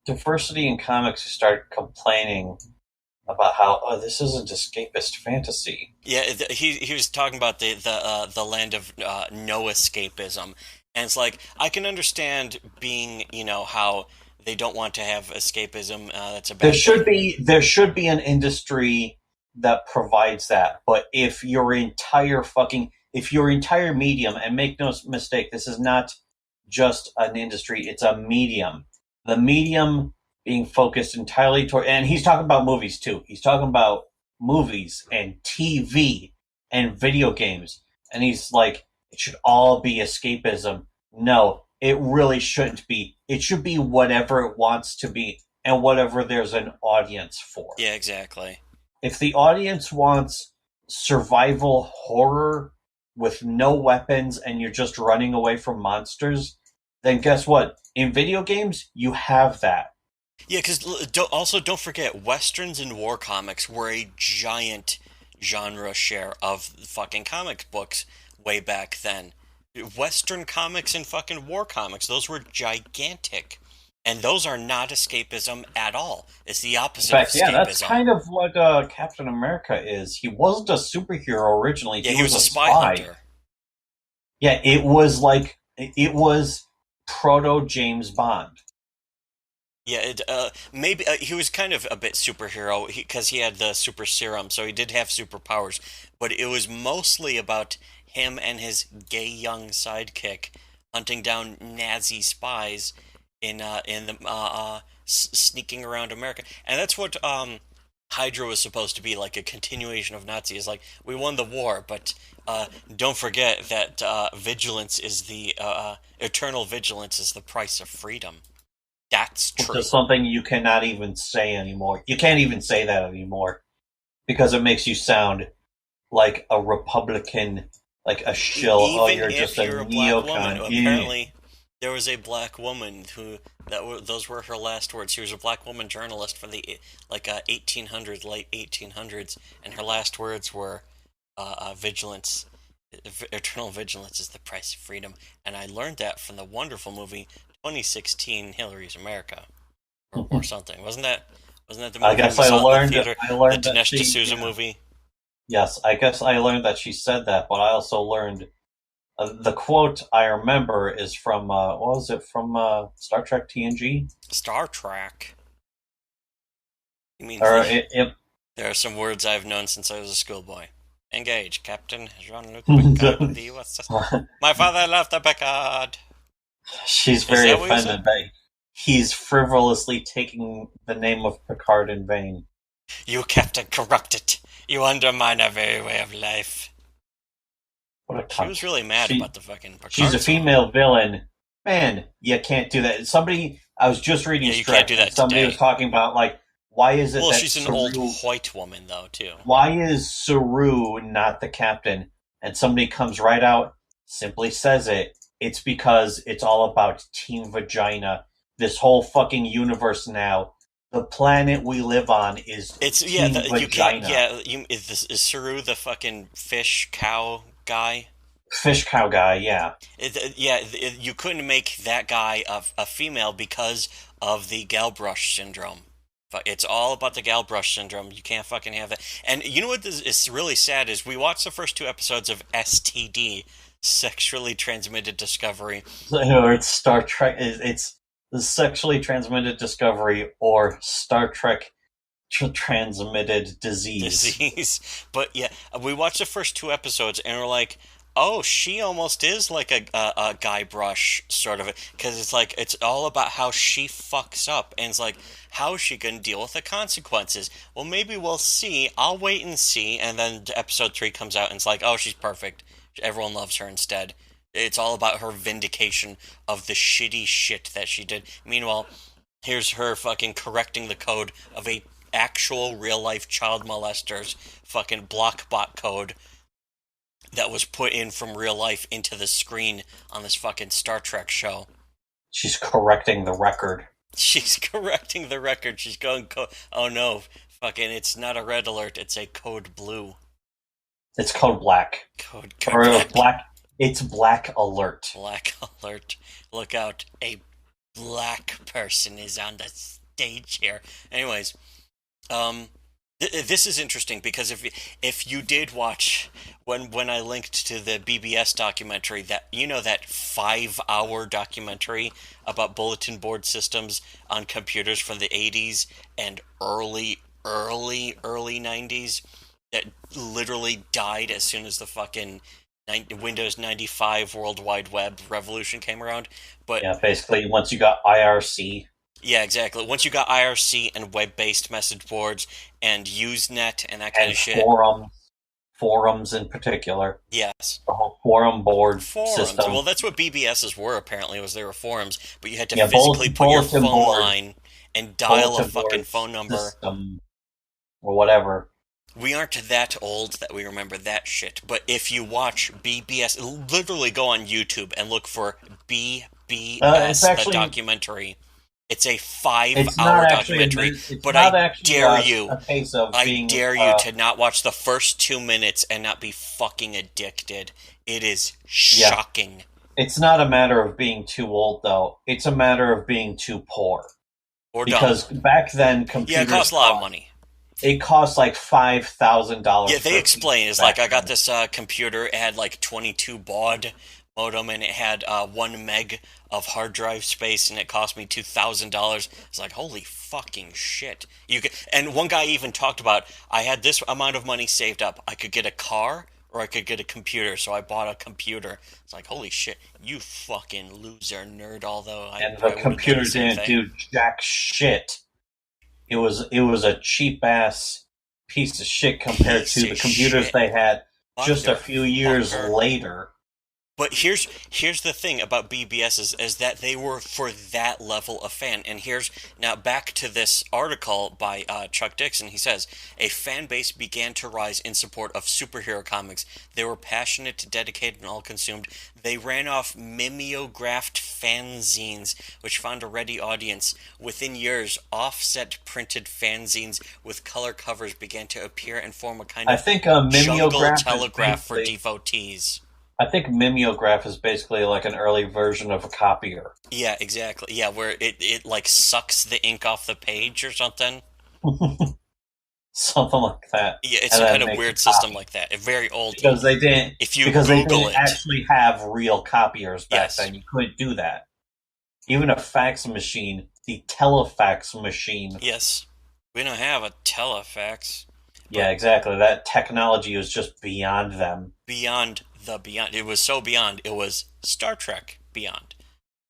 diversity in comics who started complaining about how this isn't escapist fantasy. Yeah, he was talking about the land of no escapism, and it's like I can understand being how they don't want to have escapism. That's a bad thing. There should be an industry that provides that, but if your entire medium, and make no mistake, this is not just an industry, it's a medium. The medium being focused entirely toward, and he's talking about movies too. He's talking about movies and TV and video games. And he's like, it should all be escapism. No, it really shouldn't be. It should be whatever it wants to be and whatever there's an audience for. Yeah, exactly. If the audience wants survival horror with no weapons and you're just running away from monsters, then guess what? In video games, you have that. Yeah, because also don't forget, westerns and war comics were a giant genre share of fucking comic books way back then. Western comics and fucking war comics, those were gigantic. And those are not escapism at all. It's the In opposite of fact, yeah, that's escapism. kind of what Captain America is. He wasn't a superhero originally. Yeah, He he was was a a spy spy. hunter. Yeah, it was proto James Bond. Yeah, maybe he was kind of a bit superhero because he had the super serum, so he did have superpowers. But it was mostly about him and his gay young sidekick hunting down Nazi spies in the sneaking around America, and that's what Hydra was supposed to be, like a continuation of Nazi. Is like we won the war, but don't forget that vigilance is the eternal vigilance is the price of freedom. That's Which true. is something you cannot even say anymore. You can't even say that anymore because it makes you sound like a Republican, like a shill. Oh, Even you're if just a you're a black woman, neocon. Yeah. apparently there was a black woman who those were her last words. She was a black woman journalist from the 1800s, late 1800s, and her last words were vigilance. Eternal vigilance is the price of freedom, and I learned that from the wonderful movie 2016 Hillary's America, or something. Wasn't that the I movie guess we saw in the theater? I The learned that Dinesh she. D'Souza Yeah. movie. Yes, I guess I learned that she said that, but I also learned the quote I remember is from what was it from Star Trek TNG? Star Trek. You mean Or there are some words I've known since I was a schoolboy. Engage, Captain Jean-Luc Picard of the USS. My father left the Picard. she's Is very that what you said? offended that he's frivolously taking the name of Picard in vain. You, Captain, corrupted. You undermine our very way of life. What a She cunt. was really mad She, about the fucking Picard she's a song. female villain. Man, you can't do that. I was just reading Yeah, you can't Stretch, do and that somebody today. was talking about, like, why is it Well, that she's an old white woman, though, too. why is Saru not the captain? And somebody comes right out, simply says it. It's because it's all about Team Vagina. This whole fucking universe now, the planet we live on is It's Team you can't. Vagina. Yeah, is Saru the fucking fish cow guy? Fish cow guy, yeah. You couldn't make that guy a female because of the Galbrush syndrome. But it's all about the gal brush syndrome. You can't fucking have that. And you know what is really sad is we watched the first two episodes of STD, Sexually Transmitted Discovery. Or it's Star Trek. It's the sexually transmitted discovery or Star Trek transmitted disease. Disease. But yeah, we watched the first two episodes and we're like, oh, she almost is like a Guybrush sort of, because it's like it's all about how she fucks up, and it's like how is she gonna deal with the consequences? Well, maybe we'll see. I'll wait and see, and then episode three comes out and it's like, oh, she's perfect. Everyone loves her instead. It's all about her vindication of the shitty shit that she did. Meanwhile, here's her fucking correcting the code of a actual real life child molester's fucking blockbot code that was put in from real life into the screen on this fucking Star Trek show. She's correcting the record. She's correcting the record. She's going, oh no, fucking, it's not a red alert, it's a code blue. It's code black. Code Or black. black. It's black alert. Black alert. Look out, a black person is on the stage here. Anyways, this is interesting because if you did watch when I linked to the BBS documentary, that that 5-hour documentary about bulletin board systems on computers from the 80s and early 90s that literally died as soon as the fucking Windows 95 World Wide Web revolution came around. But yeah, basically once you got IRC. Yeah, exactly. Once you got IRC and web-based message boards and Usenet and that kind And of shit. forums in particular. Yes. The whole forum board Forums. system. Well, that's what BBSs were, apparently, was they were forums, but you had to Yeah, physically put your bulletin phone board. line and dial a Bulletin fucking board phone number. system, or whatever. We aren't that old that we remember that shit, but if you watch BBS, literally go on YouTube and look for BBS, actually, the documentary. It's a It's 5-hour not actually. documentary, It's but not I actually dare you. a case of I being, dare you to not watch the first 2 minutes and not be fucking addicted. It is shocking. It's not a matter of being too old, though. It's a matter of being too poor. Or Because dumb. back then, computers... Yeah, it costs a lot of money. It cost like $5,000. Yeah, they explain. It's like, I got then. this computer. It had like 22 baud modem, and it had 1 meg of hard drive space, and it cost me $2,000. It's like, holy fucking shit. And one guy even talked about, I had this amount of money saved up. I could get a car, or I could get a computer, so I bought a computer. It's like, holy shit, you fucking loser nerd, although And the computer didn't do jack shit. It was a cheap-ass piece of shit compared to the computers they had just a few years later. But here's the thing about BBS is that they were for that level of fan. And here's now back to this article by Chuck Dixon. He says, a fan base began to rise in support of superhero comics. They were passionate, dedicated, and all-consumed. They ran off mimeographed fanzines, which found a ready audience. Within years, offset printed fanzines with color covers began to appear and form a kind of jungle telegraph for devotees. I think mimeograph is basically like an early version of a copier. Yeah, exactly. Yeah, where it like sucks the ink off the page or something. Something like that. Yeah, it's a kind of weird system like that. A very old. Because they didn't. If you because Google they didn't it, actually have real copiers back Yes. then. You couldn't do that. Even a fax machine, the telefax machine. Yes, we don't have a telefax. Yeah, exactly. That technology was just beyond them. Beyond the beyond. It was so beyond. It was Star Trek beyond,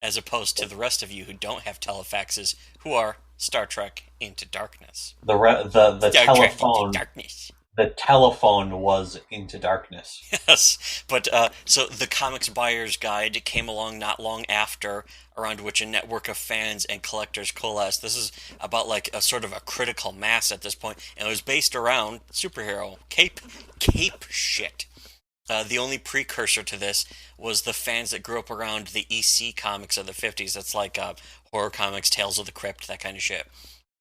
as opposed to the rest of you who don't have telefaxes, who are Star Trek Into Darkness. The Star telephone. Trek Into Darkness. The telephone was Into Darkness. Yes, but so the Comics Buyer's Guide came along not long after, around which a network of fans and collectors coalesced. This is about like a sort of a critical mass at this point, and it was based around superhero cape shit. The only precursor to this was the fans that grew up around the EC comics of the 50s. That's like horror comics, Tales of the Crypt, that kind of shit.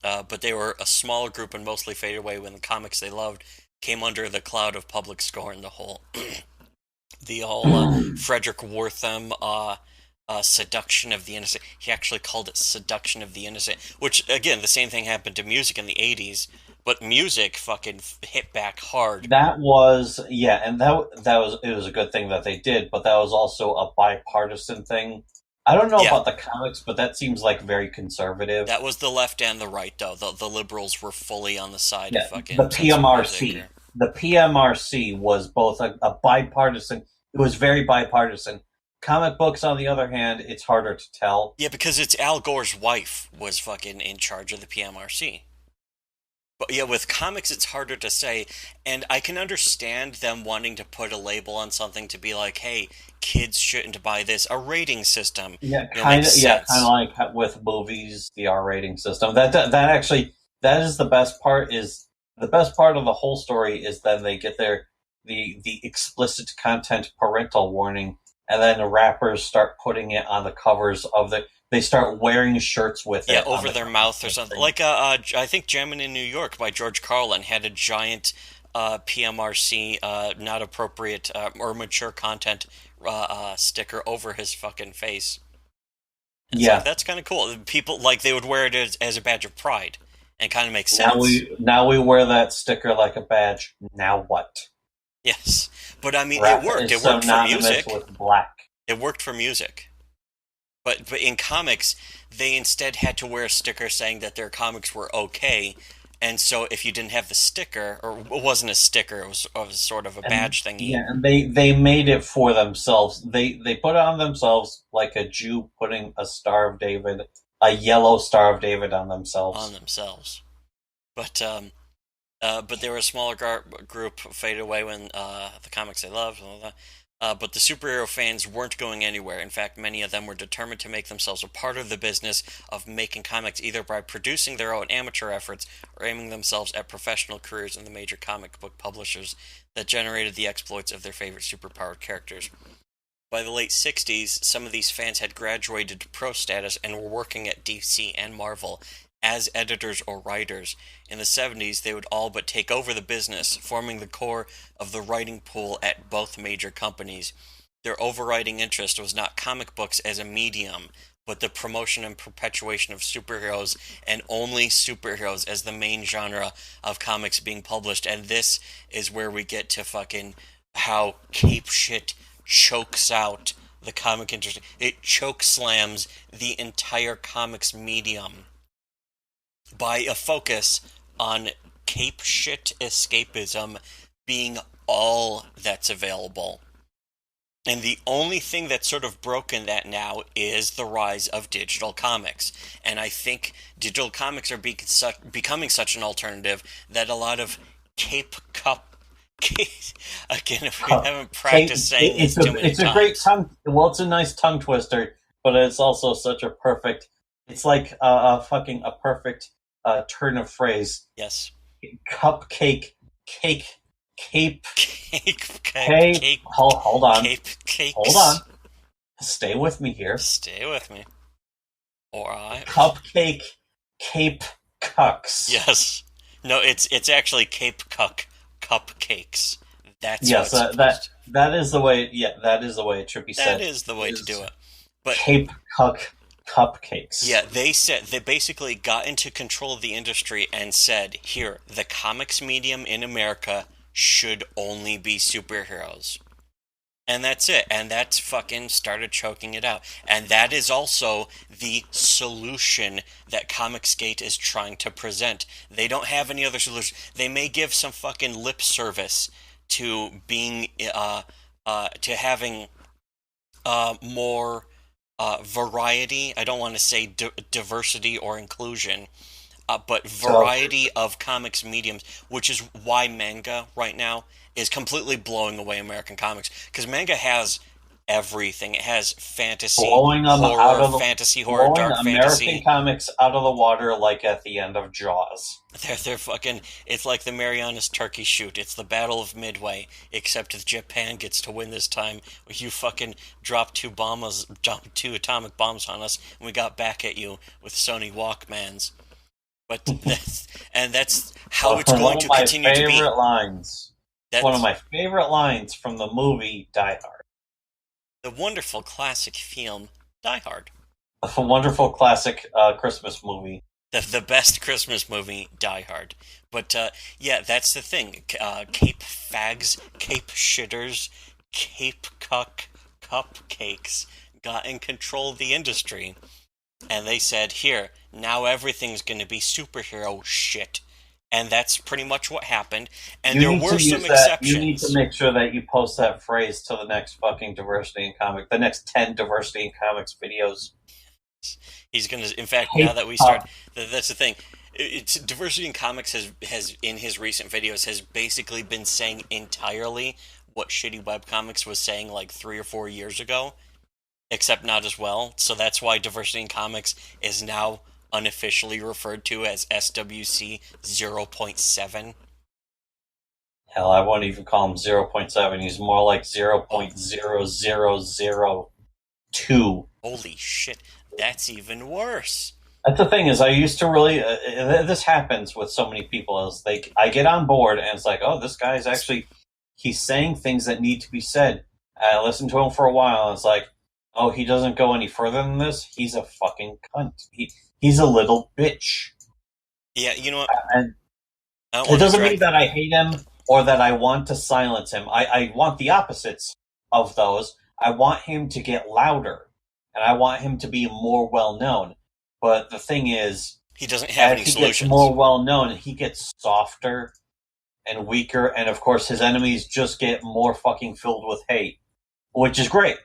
But they were a smaller group and mostly faded away when the comics they loved came under the cloud of public scorn. The whole Frederick Wortham Seduction of the Innocent. He actually called it Seduction of the Innocent, which again, the same thing happened to music in the '80s, but music fucking hit back hard. That was yeah, and that was it was a good thing that they did, but that was also a bipartisan thing. I don't know Yeah, about the comics, but that seems like very conservative. that was the left and the right though. The liberals were fully on the side of Yeah, the fucking censoring music. PMRC. The PMRC was both a bipartisan. It was very bipartisan. Comic books, on the other hand, it's harder to tell. Yeah, because it's Al Gore's wife was fucking in charge of the PMRC. But yeah, with comics, it's harder to say, and I can understand them wanting to put a label on something to be like, "Hey, kids shouldn't buy this." A rating system, Yeah, makes kind of sense. like with movies, the R rating system. That actually that is the best part. Is the best part of the whole story is then they get their the explicit content parental warning, and then the rappers start putting it on the covers of the. They start wearing shirts with Yeah, it on over the their covers mouth or of something. things. Like, I think "Jammin' in New York" by George Carlin had a giant PMRC, not appropriate or mature content sticker over his fucking face. It's like Yeah, that's kind of cool. People like they would wear it as a badge of pride, and kind of makes sense. now we wear that sticker like a badge. Now what? Yes, but I mean, it Rap worked. is It worked for synonymous music. with black. It worked for music. But in comics, they instead had to wear a sticker saying that their comics were okay. And so if you didn't have the sticker, or it wasn't a sticker, it was sort of a And badge thingy yeah, and they made it for themselves. They put it on themselves like a Jew putting a Star of David, a yellow Star of David on on themselves. themselves. But they were a smaller group, faded away when the comics they loved. Blah, blah, blah. But the superhero fans weren't going anywhere. In fact, many of them were determined to make themselves a part of the business of making comics, either by producing their own amateur efforts or aiming themselves at professional careers in the major comic book publishers that generated the exploits of their favorite superpowered characters. By the late '60s, some of these fans had graduated to pro status and were working at DC and Marvel as editors or writers. In the '70s, they would all but take over the business, forming the core of the writing pool at both major companies. Their overriding interest was not comic books as a medium, but the promotion and perpetuation of superheroes, and only superheroes as the main genre of comics being published. And this is where we get to fucking how cape shit chokes out the comic industry. It choke slams the entire comics medium by a focus on cape shit escapism being all that's available. And the only thing that's sort of broken that now is the rise of digital comics. And I think digital comics are becoming such an alternative that a lot of Cape Cup. Again, if we haven't practiced saying this too many It's a great times. tongue. Well, it's a nice tongue twister, but it's also such a perfect. It's like a fucking a perfect turn of phrase. Yes. Cupcake, cake, cape, cape. Cake, Hold on, cape hold on. cakes. Stay with me here. Stay with me. Or I. Cupcake, cape, cucks. Yes. No, it's actually Cape Cuck cupcakes. That's how Yes, it's supposed to. that is the way. Yeah, that is the way it should be That said. is the way to Is do it. But Cape Cuck cupcakes. yeah, they basically got into control of the industry and said, "Here, the comics medium in America should only be superheroes." And that's it. And that's fucking started choking it out. And that is also the solution that Comicsgate is trying to present. They don't have any other solution. They may give some fucking lip service to being to having more variety. I don't want to say diversity or inclusion, but So variety of comics mediums, which is why manga right now is completely blowing away American comics. Because manga has everything. It has blowing them out of the fantasy horror, blowing dark American fantasy. comics out of the water like at the end of Jaws. They're fucking. It's like the Marianas Turkey Shoot. It's the Battle of Midway, except Japan gets to win this time. You fucking dropped two atomic bombs on us, and we got back at you with Sony Walkmans. But that's how it's One going of to my continue to be. favorite lines. It's one of That's my favorite lines from the movie Die Hard. the wonderful classic film Die Hard. A wonderful classic Christmas movie. The best Christmas movie, Die Hard. But yeah, that's the thing. Cape fags, Cape shitters, Cape cuck cupcakes got in control of the industry, and they said, "Here, now everything's going to be superhero shit." And that's pretty much what happened. And You there need to were some use that. You need to exceptions. make sure that you post that phrase to the next fucking diversity in comic, the next 10 diversity in comics videos. He's going to, in fact, now Cape that we start, Cod. that's the thing. It's diversity in comics has in his recent videos has basically been saying entirely what shitty webcomics was saying like 3 or 4 years ago, except not as well. So that's why diversity in comics is now unofficially referred to as SWC 0.7. Hell, I won't even call him 0.7. He's more like Oh, 0.0002. holy shit, that's even worse. That's the thing is, I used to really. This happens with so many people. Is I get on board and it's like, oh, this guy's actually he's saying things that need to be said. I listen to him for a while, and it's like, oh, he doesn't go any further than this. He's a fucking cunt. He's a little bitch. Yeah, you know what? And I don't it want to doesn't mean drag. that I hate him or that I want to silence him. I want the opposites of those. I want him to get louder, and I want him to be more well known. But the thing is, He doesn't have as any he gets solutions. more well known, he gets softer and weaker, and of course, his enemies just get more fucking filled with hate, which is great.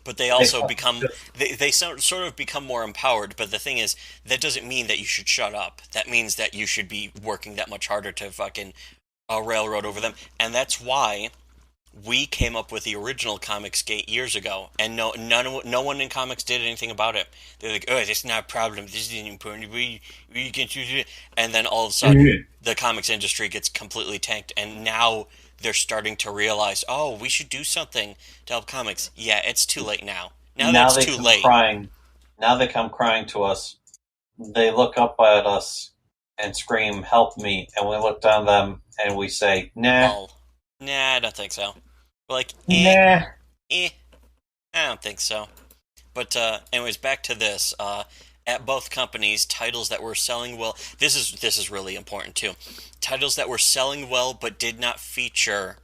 But they They also fucking become they sort of become more empowered. But the thing is, that doesn't mean that you should shut up. That means that you should be working that much harder to fucking railroad over them. And that's why we came up with the original Comics Gate years ago, and no one in comics did anything about it. They're like, "Oh, that's not a problem. This isn't important. We can choose it." And then all of a sudden, just the comics industry gets completely tanked, and now they're starting to realize, "Oh, we should do something to help comics." Yeah, it's too late now. Now that now it's they too come late, crying. Now they come crying to us. They look up at us and scream, "Help me!" And we look down at them and we say, "Nah, well, nah, I don't think so. Like, nah." eh, I don't think so. But anyways, back to this. At both companies, titles that were selling well. This is really important too. Titles that were selling well but did not feature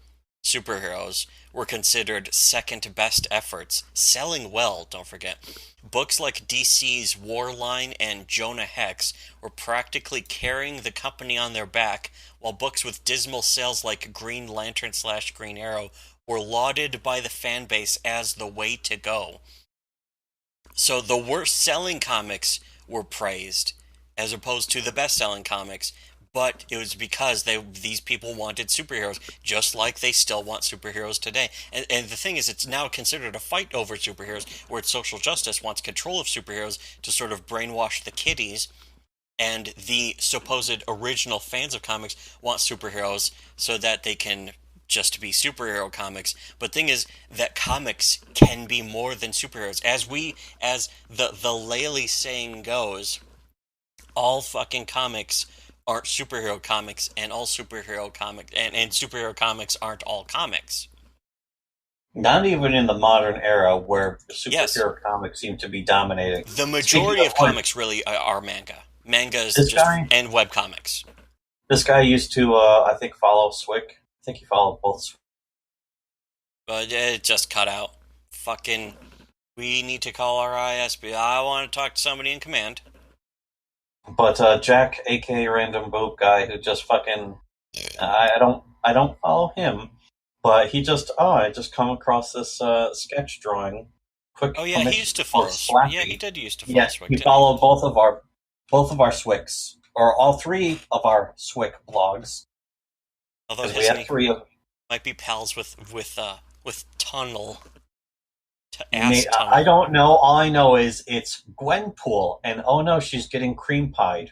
superheroes were considered second best efforts. Selling well, don't forget. Books like DC's Warline and Jonah Hex were practically carrying the company on their back, while books with dismal sales like Green Lantern slash Green Arrow were lauded by the fan base as the way to go. So the worst selling comics were praised as opposed to the best selling comics, but it was because these people wanted superheroes, just like they still want superheroes today. And the thing is, it's now considered a fight over superheroes, where social justice wants control of superheroes to sort of brainwash the kiddies, and the supposed original fans of comics want superheroes so that they can just be superhero comics. But thing is that comics can be more than superheroes. As the Laley saying goes, all fucking comics aren't superhero comics, and all superhero comic and superhero comics aren't all comics. Not even in the modern era where Yes, superhero comics seem to be dominating. the Speaking majority of of which, comics really are manga. Manga is this just guy, and web comics. this guy used to, I think, follow Swick. I think he followed both. But it just cut out. Fucking, we need to call our ISB. I want to talk to somebody in command. But Jack, aka Random Boob guy, who just fucking, I don't follow him, but he just, I just come across this sketch drawing. Oh Quick yeah, he commission used to for follow. Yeah, he Slappy. did used to follow Yeah, Swick, he didn't he? followed both of our Swicks, or all three of our Swick blogs, Although because we his have name three of. might be pals with Tunnel to Ass I Tunnel. don't know. All I know is it's Gwenpool, and oh no, she's getting cream pied.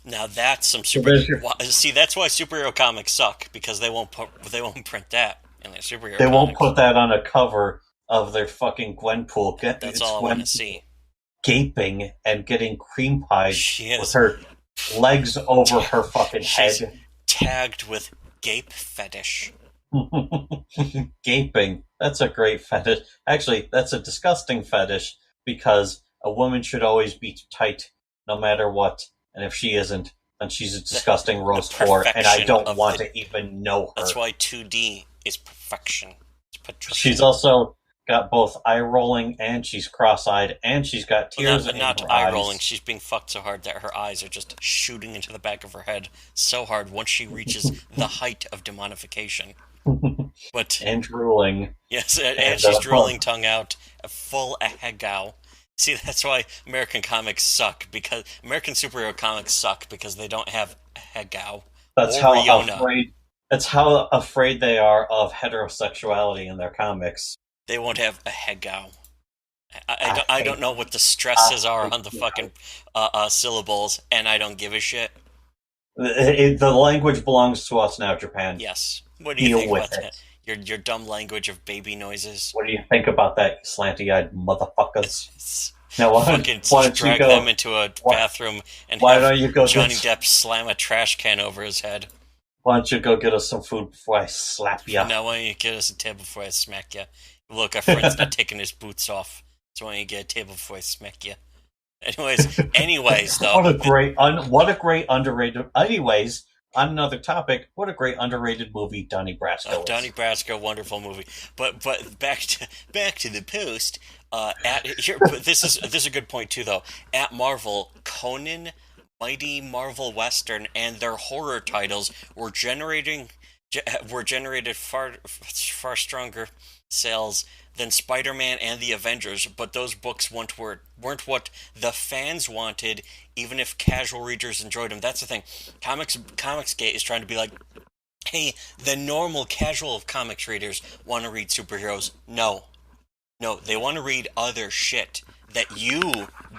Now that's some So super. there's your, See, that's why superhero comics suck, because they won't print that in their superhero they won't comics. put that on a cover of their fucking Gwenpool. That's It's all I want to Gwen see. gaping and getting cream pied She with is her legs over her fucking she's head. tagged with gape fetish. Gaping. That's a great fetish. Actually, that's a disgusting fetish because a woman should always be tight no matter what. And if she isn't, then she's a The disgusting the roast whore, and I perfection don't of want the. to even know That's her. why 2D is perfection. It's She's patrician. also got both eye rolling and she's cross eyed and she's got Well, tears in not her eye rolling. eyes. She's being fucked so hard that her eyes are just shooting into the back of her head so hard once she reaches the height of demonification. But and drooling. yes, and And she's drooling tongue out, full a hegao. See, that's why American comics suck, because American superhero comics suck because they don't have hegao that's or how Riona. afraid that's how afraid they are of heterosexuality in their comics. They won't have a hegao. I I don't hate know what the I stresses are hate on the fucking syllables, and I don't give a shit. the language belongs to us now, Japan. Yes. What do you Deal think with about that? it. Your dumb language of baby noises. What do you think about that, you slanty-eyed motherfuckers? Now, Fucking why just don't you drag them go? into a Why, bathroom and why have don't you go Johnny get? Depp slam a trash can over his head. Why don't you go get us some food before I slap ya? Now, why don't you get us a table before I smack you? Look, our friend's not taking his boots off, so why don't you get a table before I smack you? Anyways, though. What a great underrated. Anyways, on another topic, what a great underrated movie Donnie Brasco Donnie is. Brasco, wonderful movie. But back to the post. At here, but this is a good point too, though. At Marvel, Conan, Mighty Marvel Western, and their horror titles were generated far stronger sales than Spider-Man and the Avengers. But those books weren't what the fans wanted, even if casual readers enjoyed them. That's the thing. Comicsgate is trying to be like, hey, the normal casual comics readers want to read superheroes. No, no, they want to read other shit that you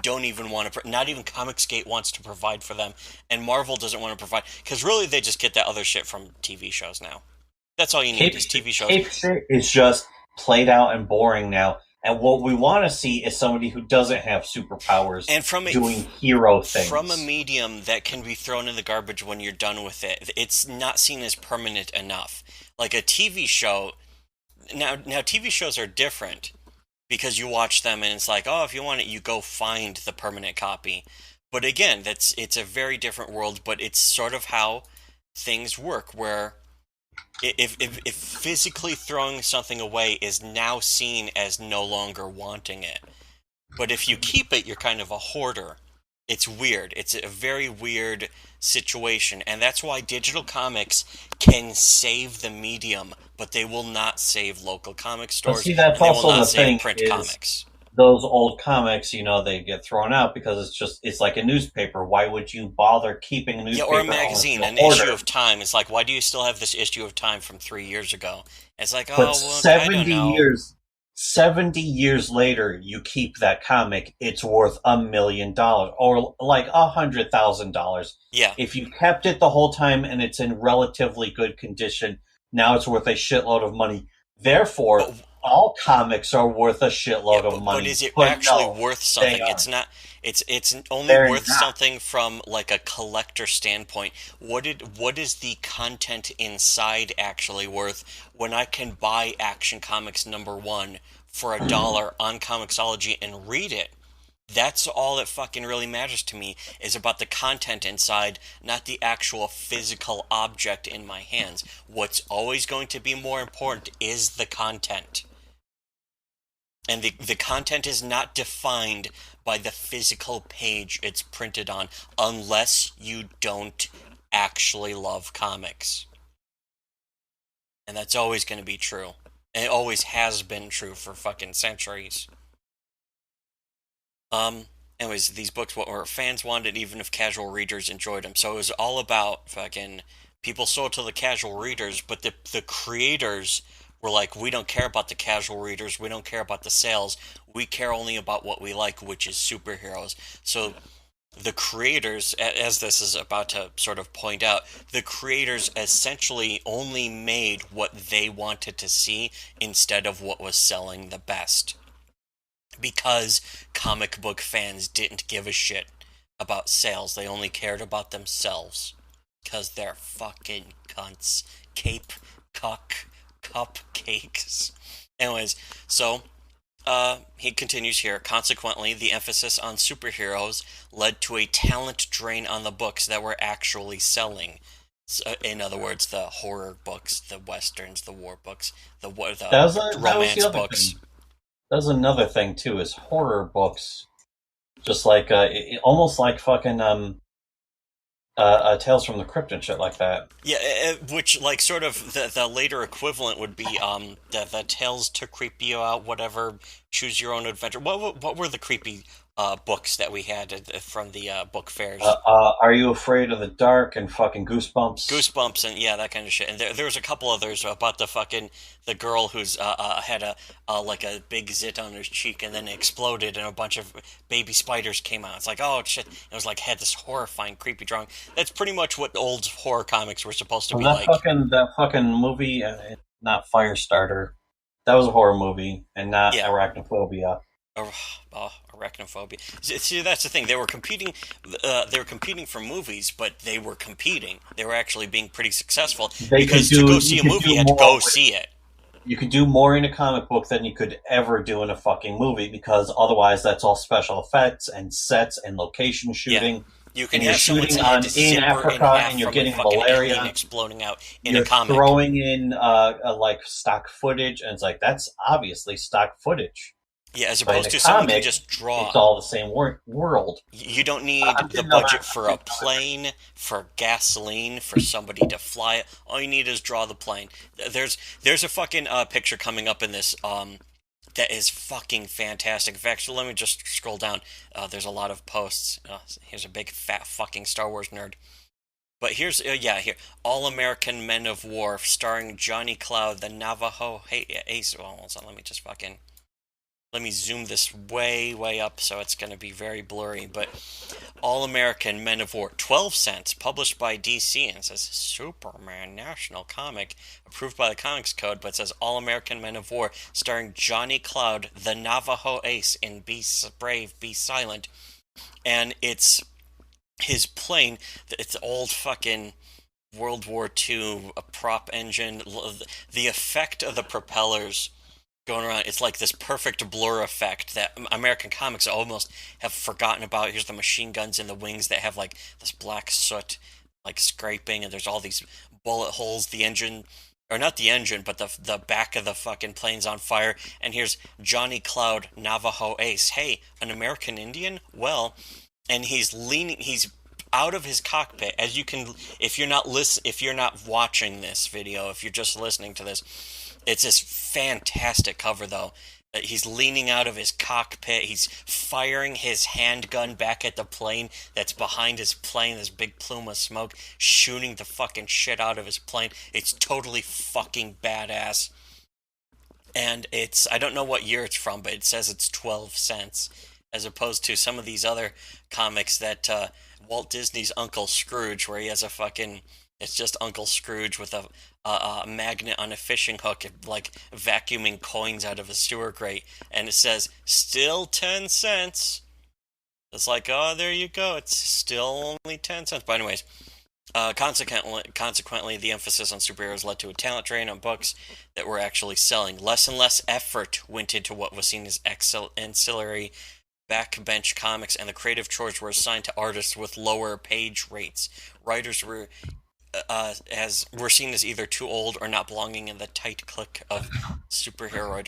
don't even want to. Not even Comicsgate wants to provide for them, and Marvel doesn't want to provide because really they just get that other shit from TV shows now. That's all you need is TV shows. Cape shit is just played out and boring now. And what we want to see is somebody who doesn't have superpowers And doing hero from a things. medium that can be thrown in the garbage when you're done with it, it's not seen as permanent enough. Like a TV show. Now TV shows are different because you watch them and it's like, oh, if you want it, you go find the permanent copy. But again, it's a very different world, but it's sort of how things work, where if physically throwing something away is now seen as no longer wanting it, but if you keep it, you're kind of a hoarder. It's weird. It's a very weird situation, and that's why digital comics can save the medium, but they will not save local comic But stores, see, that's and they will also not the save thing print is comics. those old comics, they get thrown out because it's like a newspaper. Why would you bother keeping a Yeah, or a newspaper unless magazine, you're a an issue hoarder? of Time. It's like, why do you still have this issue of Time from 3 years ago? It's like, But oh, well, I don't know. 70 years later, you keep that comic, it's worth $1 million or like $100,000. Yeah, If you kept it the whole time and it's in relatively good condition, now it's worth a shitload of money. Therefore, but all comics are worth a yeah, shitload of but money. is it But actually no, worth they something? are. It's not. It's only They're worth not. something from like a collector standpoint. What is the content inside actually worth when I can buy Action Comics #1 for $1 on Comixology and read it? That's all that fucking really matters to me is about the content inside, not the actual physical object in my hands. What's always going to be more important is the content. And the content is not defined by the physical page it's printed on unless you don't actually love comics. And that's always going to be true. And it always has been true for fucking centuries. Anyways, these books what were fans wanted even if casual readers enjoyed them. So it was all about fucking people sold to the casual readers, but the creators were like, we don't care about the casual readers, we don't care about the sales, we care only about what we like, which is superheroes. So the creators, as this is about to sort of point out, the creators essentially only made what they wanted to see instead of what was selling the best. Because comic book fans didn't give a shit about sales, they only cared about themselves. Because they're fucking cunts. Cape, cuck, cupcakes. Anyways, so he continues here. Consequently, the emphasis on superheroes led to a talent drain on the books that were actually selling. So, in other words, the horror books, the westerns, the war books, the That was the romance other books. thing. That was another thing too. Is horror books just like almost like fucking Tales from the Crypt and shit like that. Yeah, which like sort of the later equivalent would be the Tales to Creep You Out, whatever. Choose Your Own Adventure. What were the creepy books that we had from the book fairs? Are you afraid of the dark and fucking Goosebumps? Goosebumps and yeah, that kind of shit. And there was a couple others about the girl who's had a like a big zit on her cheek and then it exploded and a bunch of baby spiders came out. It's like, oh shit! It was like had this horrifying, creepy drawing. That's pretty much what old horror comics were supposed to Was be like. that fucking movie, not Firestarter. That was a horror movie and not Yeah, Arachnophobia. arachnophobia. See, that's the thing. They were competing. They were competing for movies, but they were competing. They were actually being pretty successful They could because to go do see you a could movie, do you had to more go see it. you could do more in a comic book than you could ever do in a fucking movie because otherwise that's all special effects and sets and location Yeah. shooting You can and you're have someone's shooting head on in zipper in Africa half and you're from a getting fucking alien malaria. exploding out in a You're comic. throwing in like stock footage and it's like that's obviously stock footage. Yeah, as But in opposed a to someone can comic, just it's draw. all the same world. You don't I need the didn't know budget for a that. plane, for gasoline, for somebody to fly it. All you need is draw the plane. There's a fucking picture coming up in this that is fucking fantastic. In fact, so let me just scroll down. There's a lot of posts. Here's a big fat fucking Star Wars nerd. But here's yeah here All American Men of War starring Johnny Cloud, the Navajo Ace. Oh, hold on, let me just fucking let me zoom this way up so it's going to be very blurry. But All American Men of War, 12 cents, published by DC, and it says Superman National Comic, approved by the Comics Code, but it says All American Men of War, starring Johnny Cloud, the Navajo Ace in Be Brave, Be Silent. And it's his plane, it's old fucking World War II, a prop engine, the effect of the propellers going around. It's like this perfect blur effect that American comics almost have forgotten about. Here's the machine guns in the wings that have like this black soot, like scraping, and there's all these bullet holes. The engine, or not the engine, but the back of the fucking plane's on fire. And here's Johnny Cloud, Navajo Ace. Hey, an American Indian? Well, and he's leaning. He's out of his cockpit, as you can. If you're not watching this video, if you're just listening to this, it's this fantastic cover, though. He's leaning out of his cockpit. He's firing his handgun back at the plane that's behind his plane. This big plume of smoke, shooting the fucking shit out of his plane. It's totally fucking badass. And I don't know what year it's from, but it says it's 12 cents. As opposed to some of these other comics that Walt Disney's Uncle Scrooge, where he has a fucking it's just Uncle Scrooge with a magnet on a fishing hook, like vacuuming coins out of a sewer grate, and it says still 10 cents. It's like, oh, there you go. It's still only 10 cents. But anyways, consequently, the emphasis on superheroes led to a talent drain on books that were actually selling. Less and less effort went into what was seen as ancillary backbench comics, and the creative chores were assigned to artists with lower page rates. Writers were seen as either too old or not belonging in the tight clique of superhero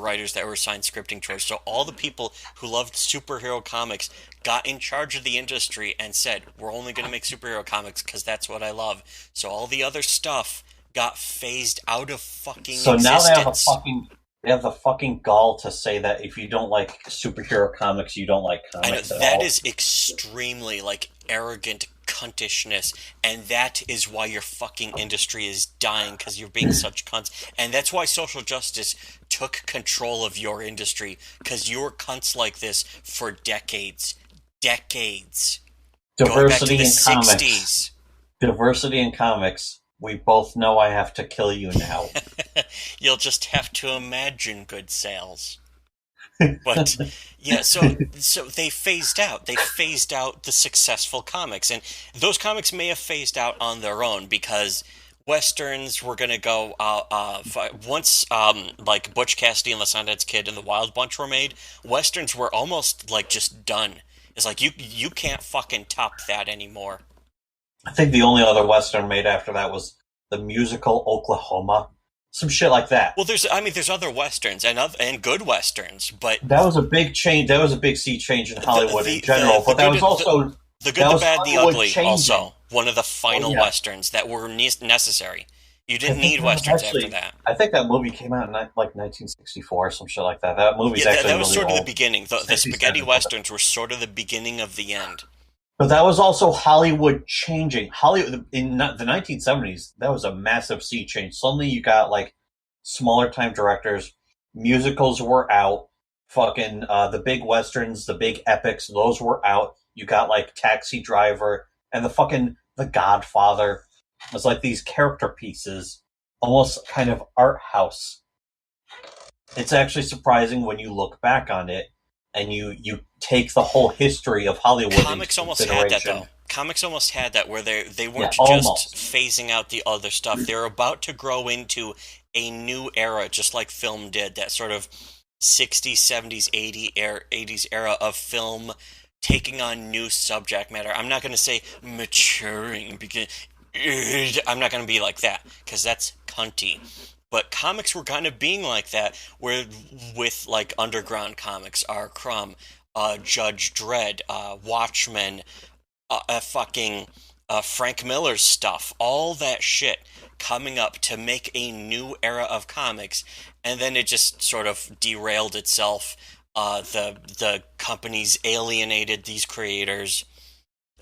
writers that were assigned scripting chores. So all the people who loved superhero comics got in charge of the industry and said, "We're only going to make superhero comics because that's what I love." So all the other stuff got phased out of fucking So now existence. they have the fucking gall to say that if you don't like superhero comics, you don't like I know comics at that all. is extremely like arrogant cuntishness, and that is why your fucking industry is dying because you're being such cunts, and that's why social justice took control of your industry because you were cunts like this for decades, going back to Diversity the in comics. '60s. Diversity in comics. We both know I have to kill you now. You'll just have to imagine good sales. But yeah, so they phased out. They phased out the successful comics, and those comics may have phased out on their own because Westerns were gonna go once like Butch Cassidy and the Sundance Kid and the Wild Bunch were made. Westerns were almost like just done. It's like you can't fucking top that anymore. I think the only other Western made after that was the musical Oklahoma. Some shit like that. Well, there's other westerns and good westerns, but That was a big change. That was a big sea change in Hollywood in general. the But that good was also the good, that the was bad, the Hollywood ugly. changing. Also, one of the Oh final yeah, westerns that were necessary. You I didn't think need that was westerns after actually. that. I think that movie came out in like 1964 or some shit like that. That movie's Yeah, actually that was really sort of the old, beginning. The 60s, spaghetti 70s. westerns were sort of the beginning of the end. But that was also Hollywood changing. Hollywood in the 1970s, that was a massive sea change. Suddenly you got like smaller time directors, musicals were out, fucking the big westerns, the big epics, those were out. You got like Taxi Driver and the Godfather. It was like these character pieces, almost kind of art house. It's actually surprising when you look back on it and you take the whole history of Hollywood into Comics almost had that consideration. though. Comics almost had that where they Yeah, weren't just almost. phasing out the other stuff. They're about to grow into a new era, just like film did. That sort of 60s, 70s, 80s era of film taking on new subject matter. I'm not going to say maturing because I'm not going to be like that because that's cunty. But comics were kind of being like that, where with like underground comics, R. Crumb, Judge Dredd, Watchmen, fucking Frank Miller's stuff, all that shit coming up to make a new era of comics, and then it just sort of derailed itself. The companies alienated these creators,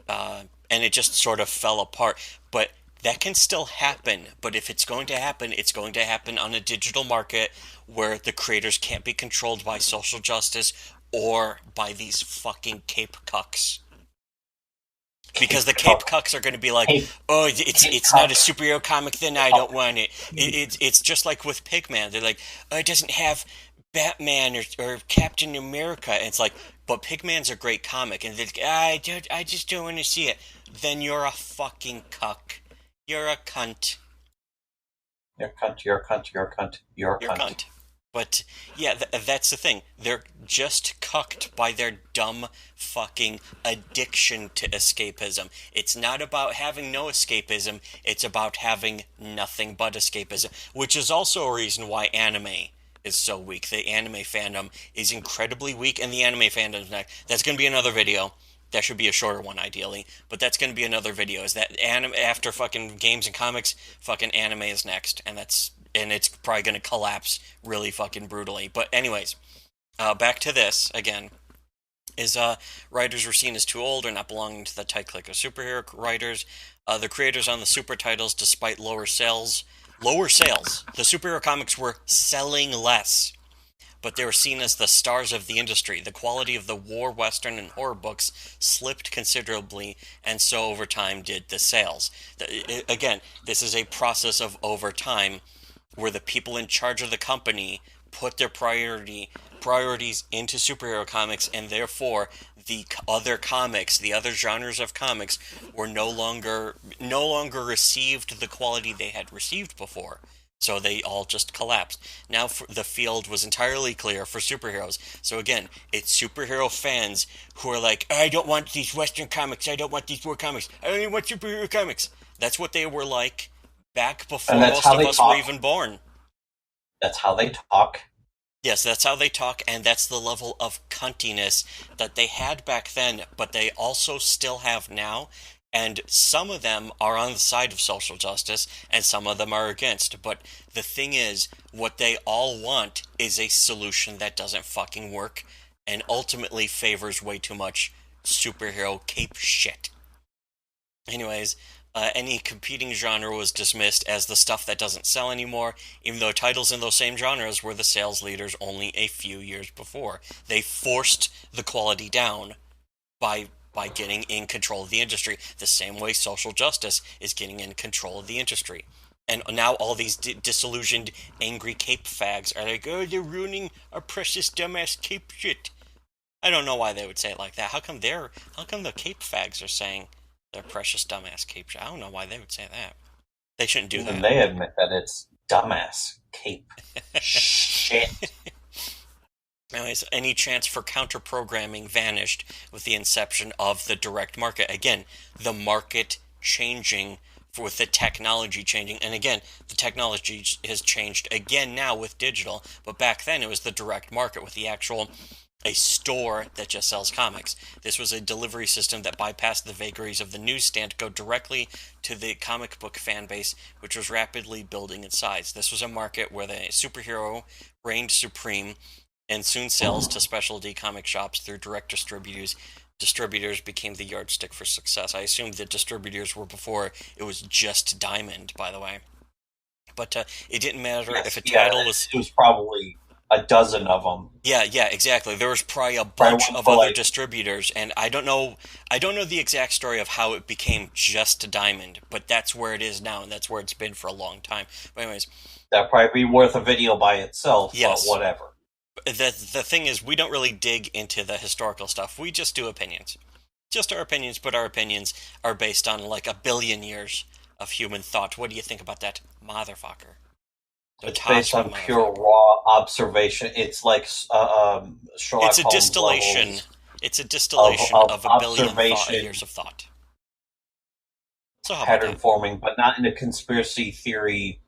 and it just sort of fell apart. But that can still happen. But if it's going to happen, it's going to happen on a digital market where the creators can't be controlled by social justice or by these fucking cape cucks. Because Cape the Cape Cup. Cucks are going to be like, Cape, oh, it's Cape it's not a Cup. superhero comic, then I don't Cup. want it. It's just like with Pigman. They're like, oh, it doesn't have Batman or Captain America. And it's like, but Pigman's a great comic, and they're like, I just don't want to see it. Then you're a fucking cuck. You're a cunt. You're a cunt, you're a cunt, you're a cunt, you're a You're a cunt. cunt. But yeah, that's the thing. They're just cucked by their dumb fucking addiction to escapism. It's not about having no escapism, it's about having nothing but escapism, which is also a reason why anime is so weak. The anime fandom is incredibly weak, and the anime fandom's next. That's going to be another video. That should be a shorter one, ideally. But that's going to be another video. Is that anime after fucking games and comics, fucking anime is next, and it's probably going to collapse really fucking brutally. But anyways, back to this again. Is writers were seen as too old or not belonging to the tight clique of superhero writers. The creators on the super titles, despite lower sales, the superhero comics were selling less, but they were seen as the stars of the industry. The quality of the war, western, and horror books slipped considerably, and so over time did the sales. Again, this is a process of over time where the people in charge of the company put their priorities into superhero comics, and therefore the other comics, the other genres of comics, were no longer received the quality they had received before. So they all just collapsed. Now the field was entirely clear for superheroes. So again, it's superhero fans who are like, I don't want these Western comics. I don't want these war comics. I only want superhero comics. That's what they were like back before And that's most how of they us were talk. even born. That's how they talk. Yes, that's how they talk, and that's the level of cuntiness that they had back then, but they also still have now. And some of them are on the side of social justice, and some of them are against. But the thing is, what they all want is a solution that doesn't fucking work, and ultimately favors way too much superhero cape shit. Anyways, any competing genre was dismissed as the stuff that doesn't sell anymore, even though titles in those same genres were the sales leaders only a few years before. They forced the quality down by getting in control of the industry, the same way social justice is getting in control of the industry. And now all these disillusioned, angry cape fags are like, oh, they're ruining our precious dumbass cape shit. I don't know why they would say it like that. How come the cape fags are saying their precious dumbass cape shit? I don't know why they would say that. They shouldn't do Even that. they admit that it's dumbass cape shit. Anyways, any chance for counter programming vanished with the inception of the direct market. Again, the market changing with the technology changing. And again, the technology has changed again now with digital, but back then it was the direct market with the actual a store that just sells comics. This was a delivery system that bypassed the vagaries of the newsstand to go directly to the comic book fan base, which was rapidly building in size. This was a market where the superhero reigned supreme, and soon sales to specialty comic shops through direct distributors became the yardstick for success. I assume that distributors were before it was just Diamond, by the way. But it didn't matter if Yes, a yeah, title was. it was probably a dozen of them. Yeah, exactly. There was probably a Probably bunch one of for other like distributors, and I don't know the exact story of how it became just Diamond, but that's where it is now, and that's where it's been for a long time. But anyways, that'd probably be worth a video by itself, but yes. whatever. The thing is, we don't really dig into the historical stuff. We just do opinions. Just our opinions, but our opinions are based on like a billion years of human thought. What do you think about that, motherfucker? Don't It's touch based me, on pure motherfucker. raw observation. It's like It's Sherlock a Holmes distillation. levels It's a of distillation of a billion observation years of thought. So how about pattern that? forming, but not in a conspiracy theory.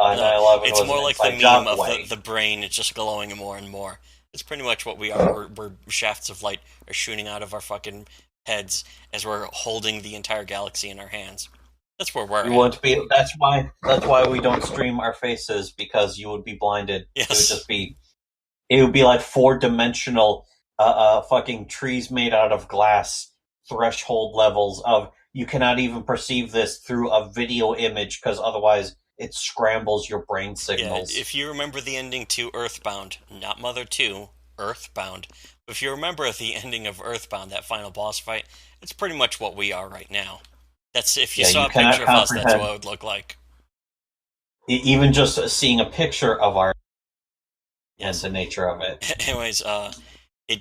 No, 9/11 it's was an more like the inside meme job of the, way. the brain is just glowing more and more. It's pretty much what we are. We're shafts of light are shooting out of our fucking heads as we're holding the entire galaxy in our hands. That's where we're You at. wouldn't be. That's why we don't stream our faces because you would be blinded. It would Yes. just be. It would be like four-dimensional, fucking trees made out of glass. Threshold levels of you cannot even perceive this through a video image because otherwise it scrambles your brain Yeah, signals. if you remember the ending to Earthbound, not Mother 2, Earthbound. If you remember the ending of Earthbound, that final boss fight, it's pretty much what we are right now. That's if you Yeah, saw you a picture cannot of us, that's what comprehend it would look like. even just seeing a picture of our and Yes. the nature of it. Anyways, it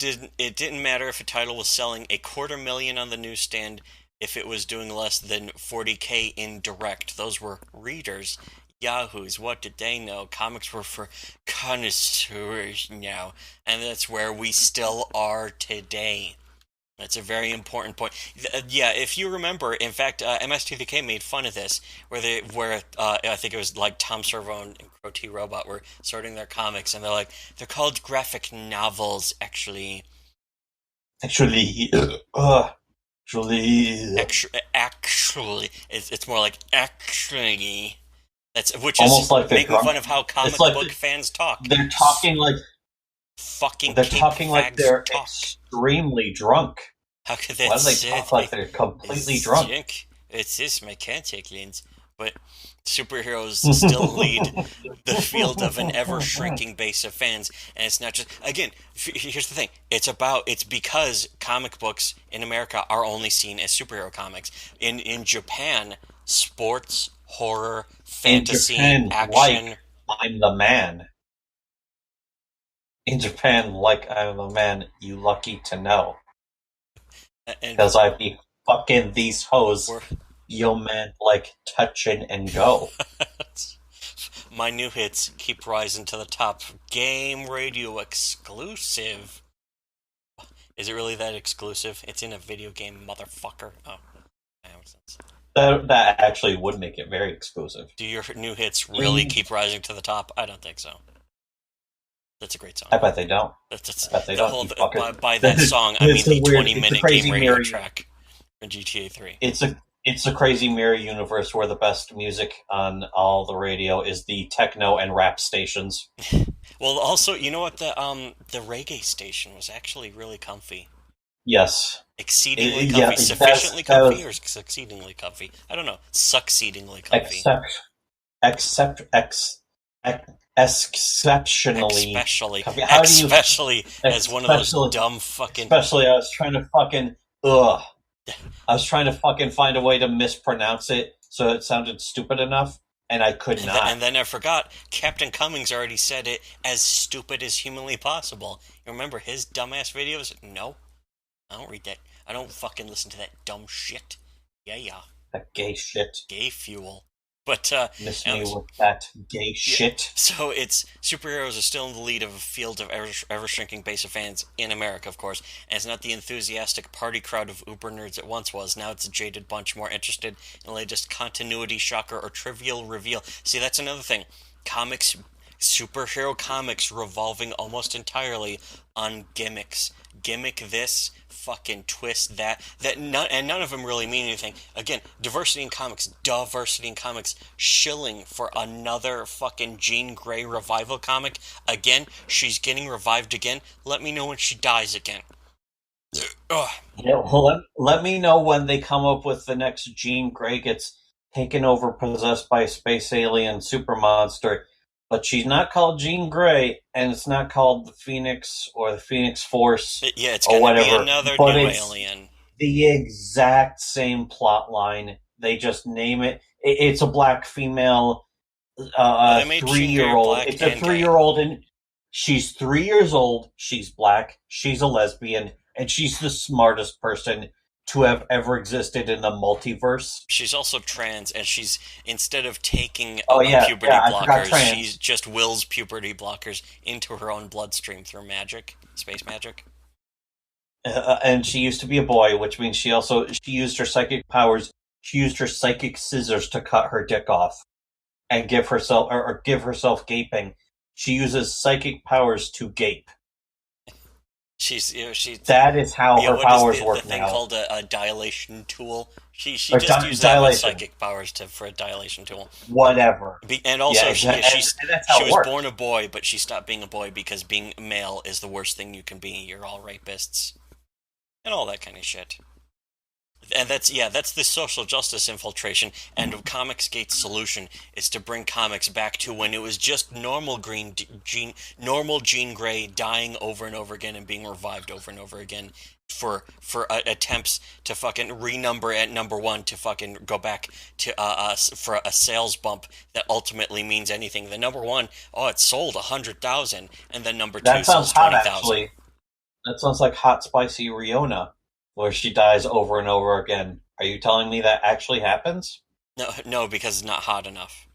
didn't matter if a title was selling a quarter million on the newsstand if it was doing less than 40K in direct. Those were readers, yahoos. What did they know? Comics were for connoisseurs now, and that's where we still are today. That's a very important point. Yeah, if you remember, in fact, MS2K made fun of this, where I think it was like Tom Servo and Crow T Robot were sorting their comics, and they're called graphic novels, actually. Actually, actually, Actually, it's more like actually. That's which is almost like they're making drunk. fun of how It's comic like book fans talk. they're talking like Fucking they're cape talking like fags they're talk. extremely drunk. How could that Why do they say talk like they they're completely is drunk? junk? It's this my contact lens. But superheroes still lead the field of an ever shrinking base of fans, and it's not just again. Here's the thing: it's because comic books in America are only seen as superhero comics. In Japan, sports, horror, In fantasy, Japan, like action, I'm the man. In Japan, like I'm the man. You lucky to know, and because I be fucking these hoes. we're Yo man, like touching and go. my new hits keep rising to the top. Game radio exclusive. Is it really that exclusive? It's in a video game, motherfucker. Oh, that makes sense. That actually would make it very exclusive. Do your new hits really In, keep rising to the top? I don't think so. That's a great song. I bet they don't. That's I bet they the don't. whole You fucker. by that song. I mean It's a the weird. 20 It's a minute game crazy radio mirror. track in GTA 3. It's a crazy mirror universe where the best music on all the radio is the techno and rap stations. Well, also, you know what the reggae station was actually really comfy. Yes. Exceedingly Yeah, comfy, sufficiently that comfy, was or exceedingly comfy? I don't know. Succeedingly comfy. except except exceptionally Especially, comfy. How do you especially as one of those especially dumb fucking. especially I was trying to fucking ugh. I was trying to fucking find a way to mispronounce it so it sounded stupid enough, and I could not. And then I forgot, Captain Cummings already said it as stupid as humanly possible. You remember his dumbass videos? No, I don't read that. I don't fucking listen to that dumb shit. Yeah, That gay shit. gay fuel. But Miss and me with that gay yeah, shit. so it's superheroes are still in the lead of a field of ever shrinking base of fans in America, of course, and it's not the enthusiastic party crowd of uber nerds it once was. Now it's a jaded bunch more interested in the latest continuity shocker or trivial reveal. See, that's another thing. Comics, superhero comics revolving almost entirely on gimmicks. Gimmick this, fucking twist that. None of them really mean anything. Again, diversity in comics, shilling for another fucking Jean Grey revival comic. Again, she's getting revived again. Let me know when she dies again. Ugh. Yeah, well, let me know when they come up with the next Jean Grey gets taken over, possessed by a space alien super monster. But she's not called Jean Grey, and it's not called the Phoenix or the Phoenix Force Yeah, it's or gonna be whatever. another But new it's alien. the exact same plot line. They just name it. It's a black female, Well, a they made Jean Grey 3-year-old. black It's a and three gay. year old, and she's 3 years old. She's black. She's a lesbian, and she's the smartest person to have ever existed in the multiverse. She's also trans, and she's instead of taking Oh yeah, puberty yeah. I forgot blockers, she trans. just wills puberty blockers into her own bloodstream through magic, space magic. And she used to be a boy, which means she used her psychic powers. She used her psychic scissors to cut her dick off and give herself or give herself gaping. She uses psychic powers to gape. She's she That is how her what is powers the work thing now. called a dilation tool? She Or just used that with dilation, psychic powers for a dilation tool. whatever. And Yeah, also exactly. And that's how she it was works. born a boy, but she stopped being a boy because being male is the worst thing you can be. You're all rapists and all that kind of shit. And that's the social justice infiltration. And Comicsgate's solution is to bring comics back to when it was just normal Jean Grey dying over and over again and being revived over and over again for attempts to fucking renumber at number one to fucking go back to for a sales bump that ultimately means anything. The number one, oh, it sold 100,000, and then number two That sounds sells hot, 20,000. actually. That sounds like Hot Spicy Riona, where she dies over and over again. Are you telling me that actually happens? No, because it's not hot enough.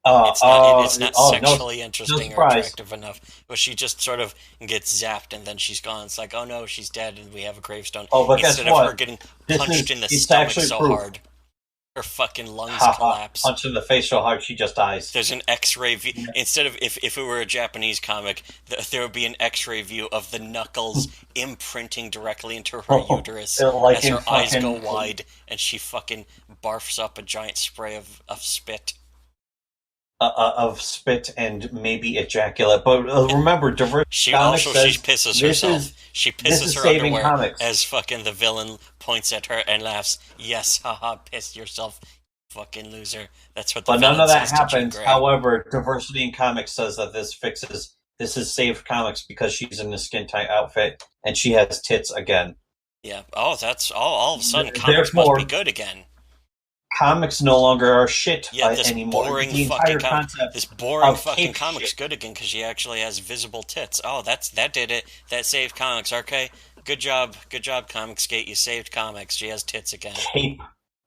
Uh, uh, It's not no, sexually no interesting or surprise. attractive enough. But she just sort of gets zapped and then she's gone. It's like, oh no, she's dead and we have a gravestone. Oh, but guess Instead of her what? getting This punched is, in the it's stomach actually so proof. hard, her fucking lungs Haha, collapse. punch in the face so hard she just dies. There's an X-ray view. Instead of if it were a Japanese comic, there would be an X-ray view of the knuckles imprinting directly into her uterus Like as in her eyes go fucking wide and she fucking barfs up a giant spray of spit. of spit and maybe ejaculate. But remember, Diverse She Comics also she says pisses this herself. is She this pisses is her saving underwear comics. as fucking the villain points at her and laughs. Yes, haha, piss yourself, fucking loser. That's what the But none villain of that says to Jean happens. Grey. However, Diversity in Comics says that this is saved comics because she's in a skin tight outfit and she has tits again. Yeah. Oh, that's all of a sudden comics must be Therefore, good again. comics no longer are shit Yeah, this anymore. boring The fucking entire concept this boring of fucking cape comic's shit. good again because she actually has visible tits. Oh, that did it. That saved comics. Okay, good job, Comicsgate. You saved comics. She has tits again. Cape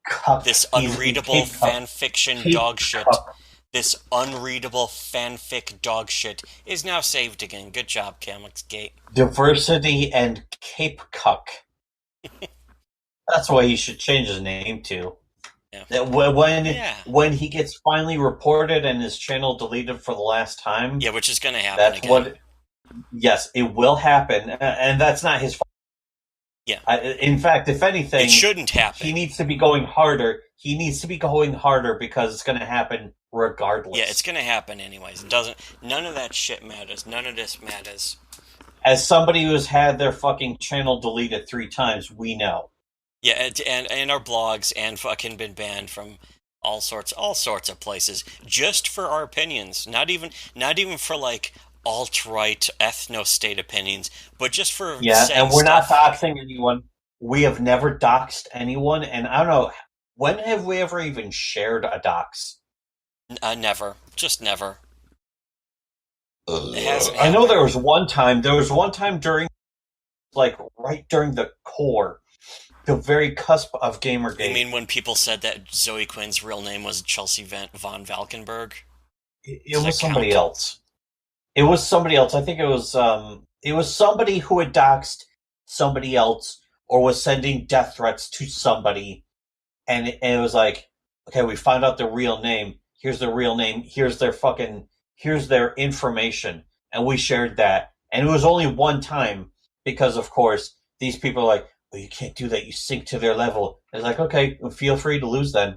cuck. This He's a unreadable cape cuck. fan fiction Cape dog shit. cuck. This unreadable fanfic dog shit is now saved again. Good job, Comicsgate. Diversity and cape cuck. That's why he should change his name to. Yeah. Yeah. When he gets finally reported and his channel deleted for the last time, Yeah, which is gonna happen that's again. what. Yes, it will happen, and that's not his fault. Yeah. In fact, if anything, It shouldn't happen. he needs to be going harder. He needs to be going harder because it's going to happen regardless. Yeah, it's gonna happen anyways. It doesn't. None of that shit matters. None of this matters. As somebody who's had their fucking channel deleted 3 times, we know. Yeah, and our blogs and fucking been banned from all sorts of places just for our opinions. Not even for like alt-right ethno-state opinions, but just for Yeah, saying and we're not stuff. doxing anyone. We have never doxed anyone, and I don't know, when have we ever even shared a dox? Never, just never. It hasn't I know happened. there was one time during, like, right during the core. the very cusp of You Gamergate. mean when people said that Zoe Quinn's real name was Chelsea von Valkenburg? It Does was that somebody count? else. It was somebody else. I think it was somebody who had doxed somebody else or was sending death threats to somebody, and it was like, okay, we found out the real name. Here's their real name. Here's their information, and we shared that. And it was only one time because, of course, these people are like, well, you can't do that. You sink to their level. It's like, okay, well, feel free to lose then.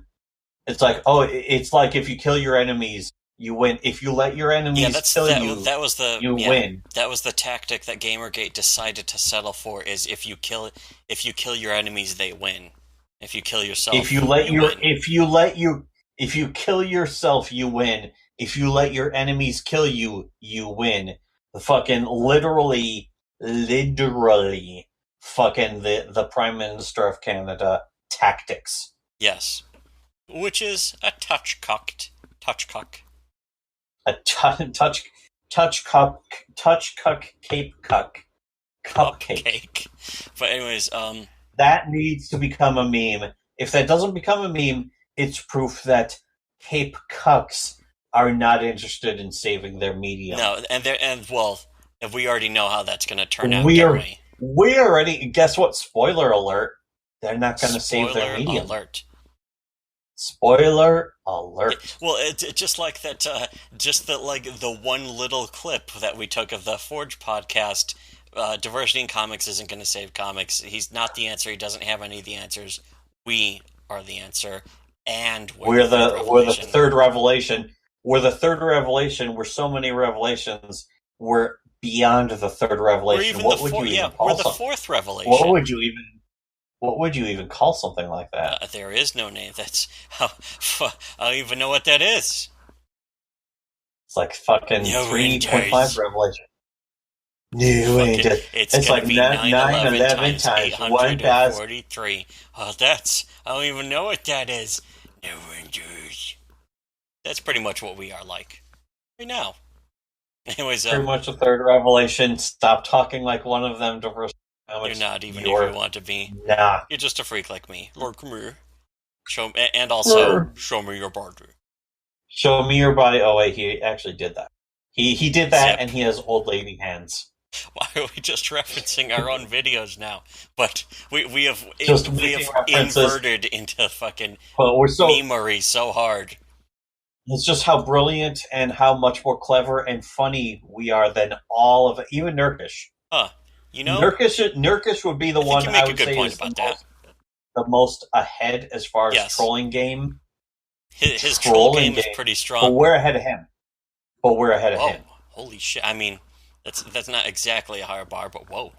It's like, oh, it's like if you kill your enemies, you win. If you let your Yeah, enemies kill you, that was the you yeah, win. that was the tactic that Gamergate decided to settle for is if you kill your enemies, they win. If you kill If you yourself, let you your win. if you kill yourself, you win. If you let your enemies kill you, you win. The fucking literally fucking the Prime Minister of Canada tactics. Yes. Which is a touch cocked. Touch cock. A touch cup cape cuck cupcake. Cupcake. But anyways, That needs to become a meme. If that doesn't become a meme, it's proof that Cape Cucks are not interested in saving their medium. no, and well, if we already know how that's gonna turn out, don't We're we? we already guess what? Spoiler alert! They're not going to save their Spoiler medium. alert. Spoiler Yeah, alert! well, just like that, just the one little clip that we took of the Forge podcast. Diversity in comics isn't going to save comics. He's not the answer. He doesn't have any of the answers. We are the answer, and We're third the revelation. third revelation. We're the third revelation. We're so many revelations. We're beyond the third We're revelation. even What the would you fourth. even Yeah, we're call the something? fourth revelation. What would you even call something like that? There is no name. That's how. I don't even know what that is. It's like fucking No 3.5 winters. revelation. New Fucking, angels. it's It's gonna like be 9/11 times times 1,000. 843. Oh, that's. I don't even know what that is. No winters. That's pretty much what we are like right now. Anyways, Pretty much the third revelation. Stop talking like one of them. Diverse you're comics. not even if You're you want to be. nah. You're just a freak like me. Or come here. Show and also show me your body. Show me your body. Oh wait, he actually did that. He did that, Zip. and he has old lady hands. Why are we just referencing our own videos now? But we have Just we making have references. inverted into fucking But we're so. memery so hard. It's just how brilliant and how much more clever and funny we are than all of it. Even Nurkish. Huh. You know, Nurkish would be the I think one you make I a would good say point is about that. the most ahead as far as Yes. trolling game. His troll game is pretty But strong. we're ahead of him. Whoa, holy shit! I mean, that's not exactly a higher bar, but whoa.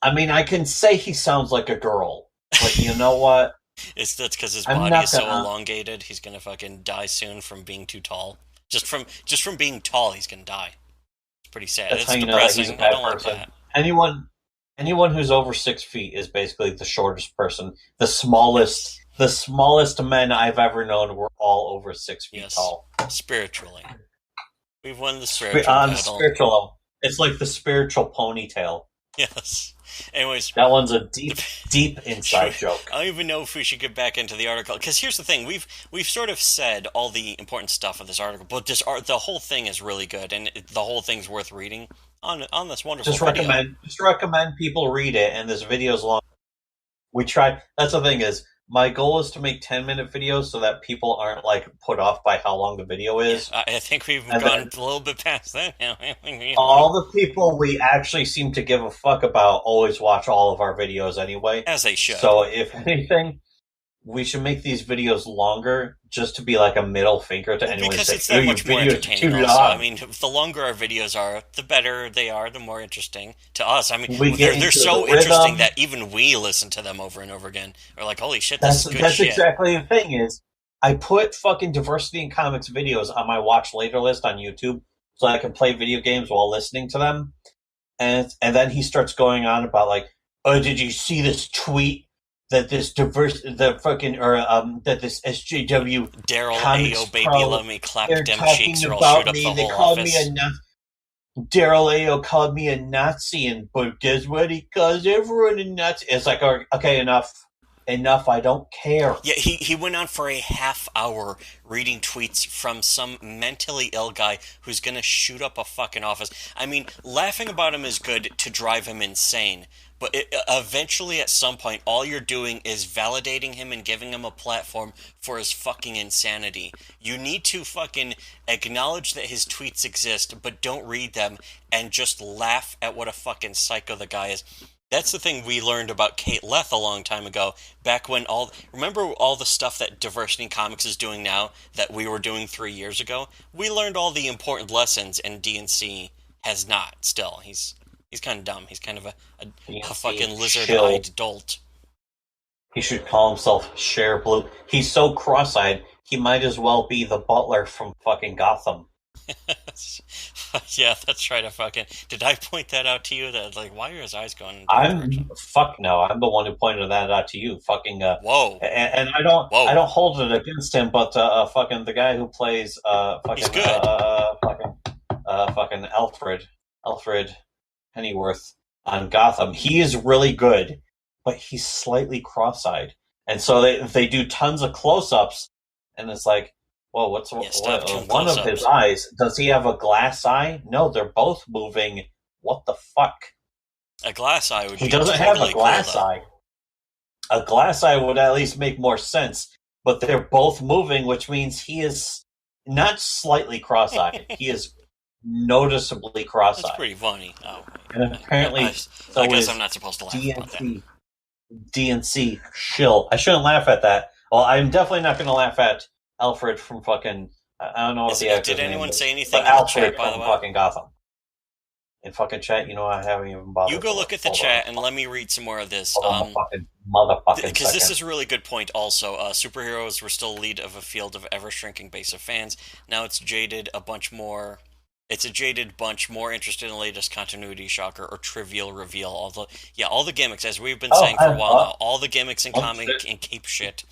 I mean, I can say he sounds like a girl, but you know what? That's because his I'm body not is so gonna- elongated. He's gonna fucking die soon from being too tall. Just from being tall, he's gonna die. It's pretty sad. That's It's how you know that depressing. he's a I bad don't like person. that. Anyone who's over 6 feet is basically the shortest person. The smallest men I've ever known were all over 6 feet Yes. tall. Spiritually, we've won the spiritual On battle. spiritual, it's like the spiritual ponytail. Yes. Anyways, That one's a deep inside joke. I don't even know if we should get back into the article because here's the thing: we've sort of said all the important stuff of this article, but the whole thing is really good, and the whole thing's worth reading on this wonderful Just video. recommend people read it, and this video's long. We try. That's the thing is, my goal is to make 10-minute videos so that people aren't like put off by how long the video is. I think we've And gone then- a little bit past that now. All the people we actually seem to give a fuck about always watch all of our videos anyway. As they should. So if anything, we should make these videos longer just to be like a middle finger to anyone who because says, it's that "Your much more video's entertaining. too Also, long." I mean, the longer our videos are, the better they are, the more interesting to us. I mean, We get they're into so the interesting rhythm. that even we listen to them over and over again. We're like, holy shit, this is good That's shit. exactly the thing is, I put fucking Diversity in Comics videos on my watch later list on YouTube so I can play video games while listening to them. And then he starts going on about like, oh, did you see this tweet that this that this SJW Daryl, Comics Ayo, baby, Pro, let me clap they're them talking cheeks or I'll about shoot up me. the They whole called office. me a Nazi. Daryl Ayo called me a Nazi, but guess what? He calls everyone a Nazi. It's like, okay, enough. enough. I don't care. Yeah, he went on for a half hour reading tweets from some mentally ill guy who's gonna shoot up a fucking office. I mean, laughing about him is good to drive him insane, but eventually at some point, all you're doing is validating him and giving him a platform for his fucking insanity. You need to fucking acknowledge that his tweets exist, but don't read them and just laugh at what a fucking psycho the guy is. That's the thing we learned about Kate Leth a long time ago. Back when remember all the stuff that Diversity Comics is doing now that we were doing 3 years ago? We learned all the important lessons, and DNC has not. Still, he's kind of dumb. He's kind of a fucking lizard-eyed dolt. He should call himself Share Blue. He's so cross-eyed, he might as well be the butler from fucking Gotham. Yeah, that's right. I fucking did. I point that out to you? That like, why are his eyes going in that I'm direction? fuck no. I'm the one who pointed that out to you. Fucking Whoa, and I whoa, don't hold it against him, but fucking the guy who plays he's fucking good. fucking Alfred Pennyworth on Gotham. He is really good, but he's slightly cross-eyed, and so they do tons of close-ups, and it's like, well, Yeah, stop doing one of his close-ups. eyes? Does he have a glass eye? No, they're both moving. What the fuck? A glass eye would He be doesn't have a totally cool, glass though. eye. A glass eye would at least make more sense, but they're both moving, which means he is not slightly cross-eyed. He is noticeably That's cross-eyed. pretty funny. Oh, And apparently, I so guess I'm is not supposed to laugh about that. DNC shill. I shouldn't laugh at that. Well, I'm definitely not going to laugh at Alfred from fucking. I don't know what the actor's Did anyone name is, say anything but in the Alfred chat, by the from way? fucking Gotham. In fucking chat, I haven't even bothered You go to look. look at the Hold chat and on. let me read some more of this. Hold on a fucking motherfucking Because this second. is a really good point also. Superheroes were still lead of a field of ever-shrinking base of fans. Now it's jaded a bunch more. It's a jaded bunch more interested in the latest continuity shocker or trivial reveal. All the gimmicks, as we've been Oh, saying for a while now, all the gimmicks and oh, comic and cape shit.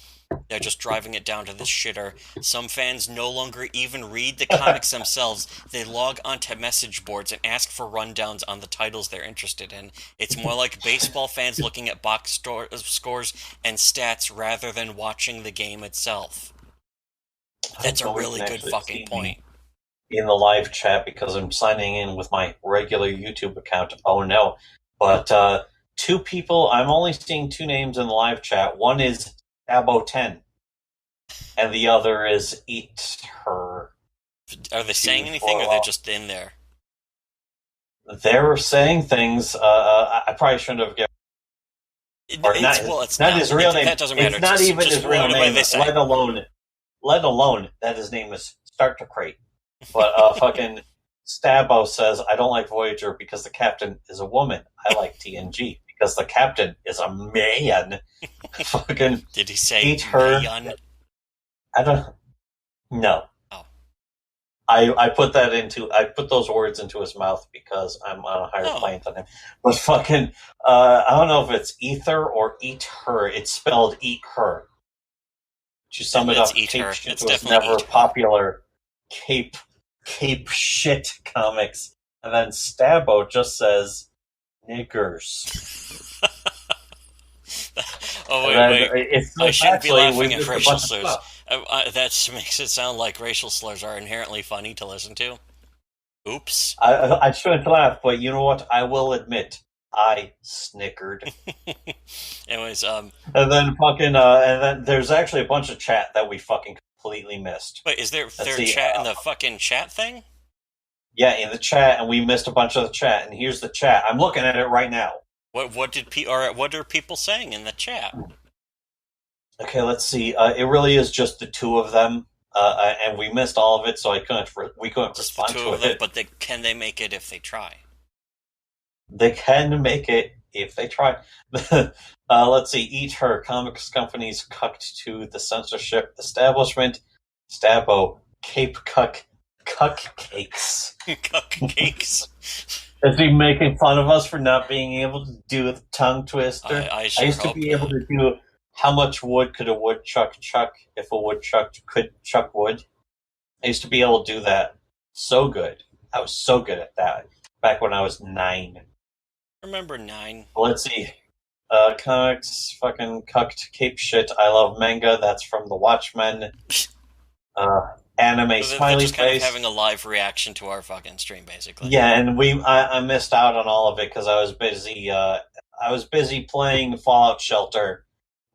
They're just driving it down to this shitter. Some fans no longer even read the comics themselves. They log onto message boards and ask for rundowns on the titles they're interested in. It's more like baseball fans looking at scores and stats rather than watching the game itself. That's a really good fucking point. In the live chat because I'm signing in with my regular YouTube account. Oh no. But two people, I'm only seeing two names in the live chat. One is Abo10, and the other is Eat Her. Are they saying anything, or they're just in there? They're saying things. I probably shouldn't have given. Or not, Well, it's not his real name. That doesn't matter. It's not even just his real name. Let alone that his name is Startocrate. But fucking Stabbo says, I don't like Voyager because the captain is a woman. I like TNG because the captain is a man. Fucking Did he say Eat Her. man? I don't. No. Oh. I put those words into his mouth because I'm on a higher plane than him. But fucking, I don't know if it's ether or eat her. It's spelled eat her. To sum it up, Eat Her. Cape It's Shit was definitely never Eat Her. popular. Cape Shit comics. And then Stabbo just says niggers. Oh, wait. I shouldn't be laughing at racial bunch of slurs. stuff. That makes it sound like racial slurs are inherently funny to listen to. Oops. I shouldn't laugh, but you know what? I will admit, I snickered. Anyways, And then there's actually a bunch of chat that we fucking completely missed. wait, is there chat in the fucking chat thing? Yeah, in the chat, and we missed a bunch of the chat. And here's the chat. I'm looking at it right now. What are people saying in the chat? Okay, let's see. It really is just the two of them, and we missed all of it, so we couldn't Just the respond two to of them, it. but can they make it if they try? They can make it if they try. Let's see. Eat Her. Comics companies cucked to the censorship establishment. Stabbo. Cape Cuck. Cuck Cakes. Cupcakes. Is he making fun of us for not being able to do the tongue twister? I used to be able to do how much wood could a woodchuck chuck if a woodchuck could chuck wood. I used to be able to do that so good. I was so good at that back when I was 9. Remember 9? Let's see. Comics, fucking cucked cape shit. I love manga. That's from the Watchmen. Anime So they're smiley just kind of face. having a live reaction to our fucking stream, basically. Yeah, and I missed out on all of it because I was busy. I was busy playing Fallout Shelter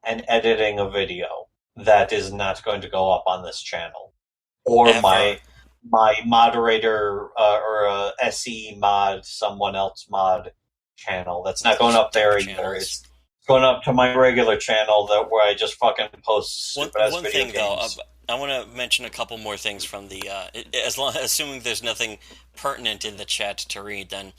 and editing a video that is not going to go up on this channel or Ever. my moderator or SE mod, someone else mod channel. That's not going up there Stupid either. channels. It's going up to my regular channel that where I just fucking post One stupid ass one video thing though, games. I want to mention a couple more things from the assuming there's nothing pertinent in the chat to read, then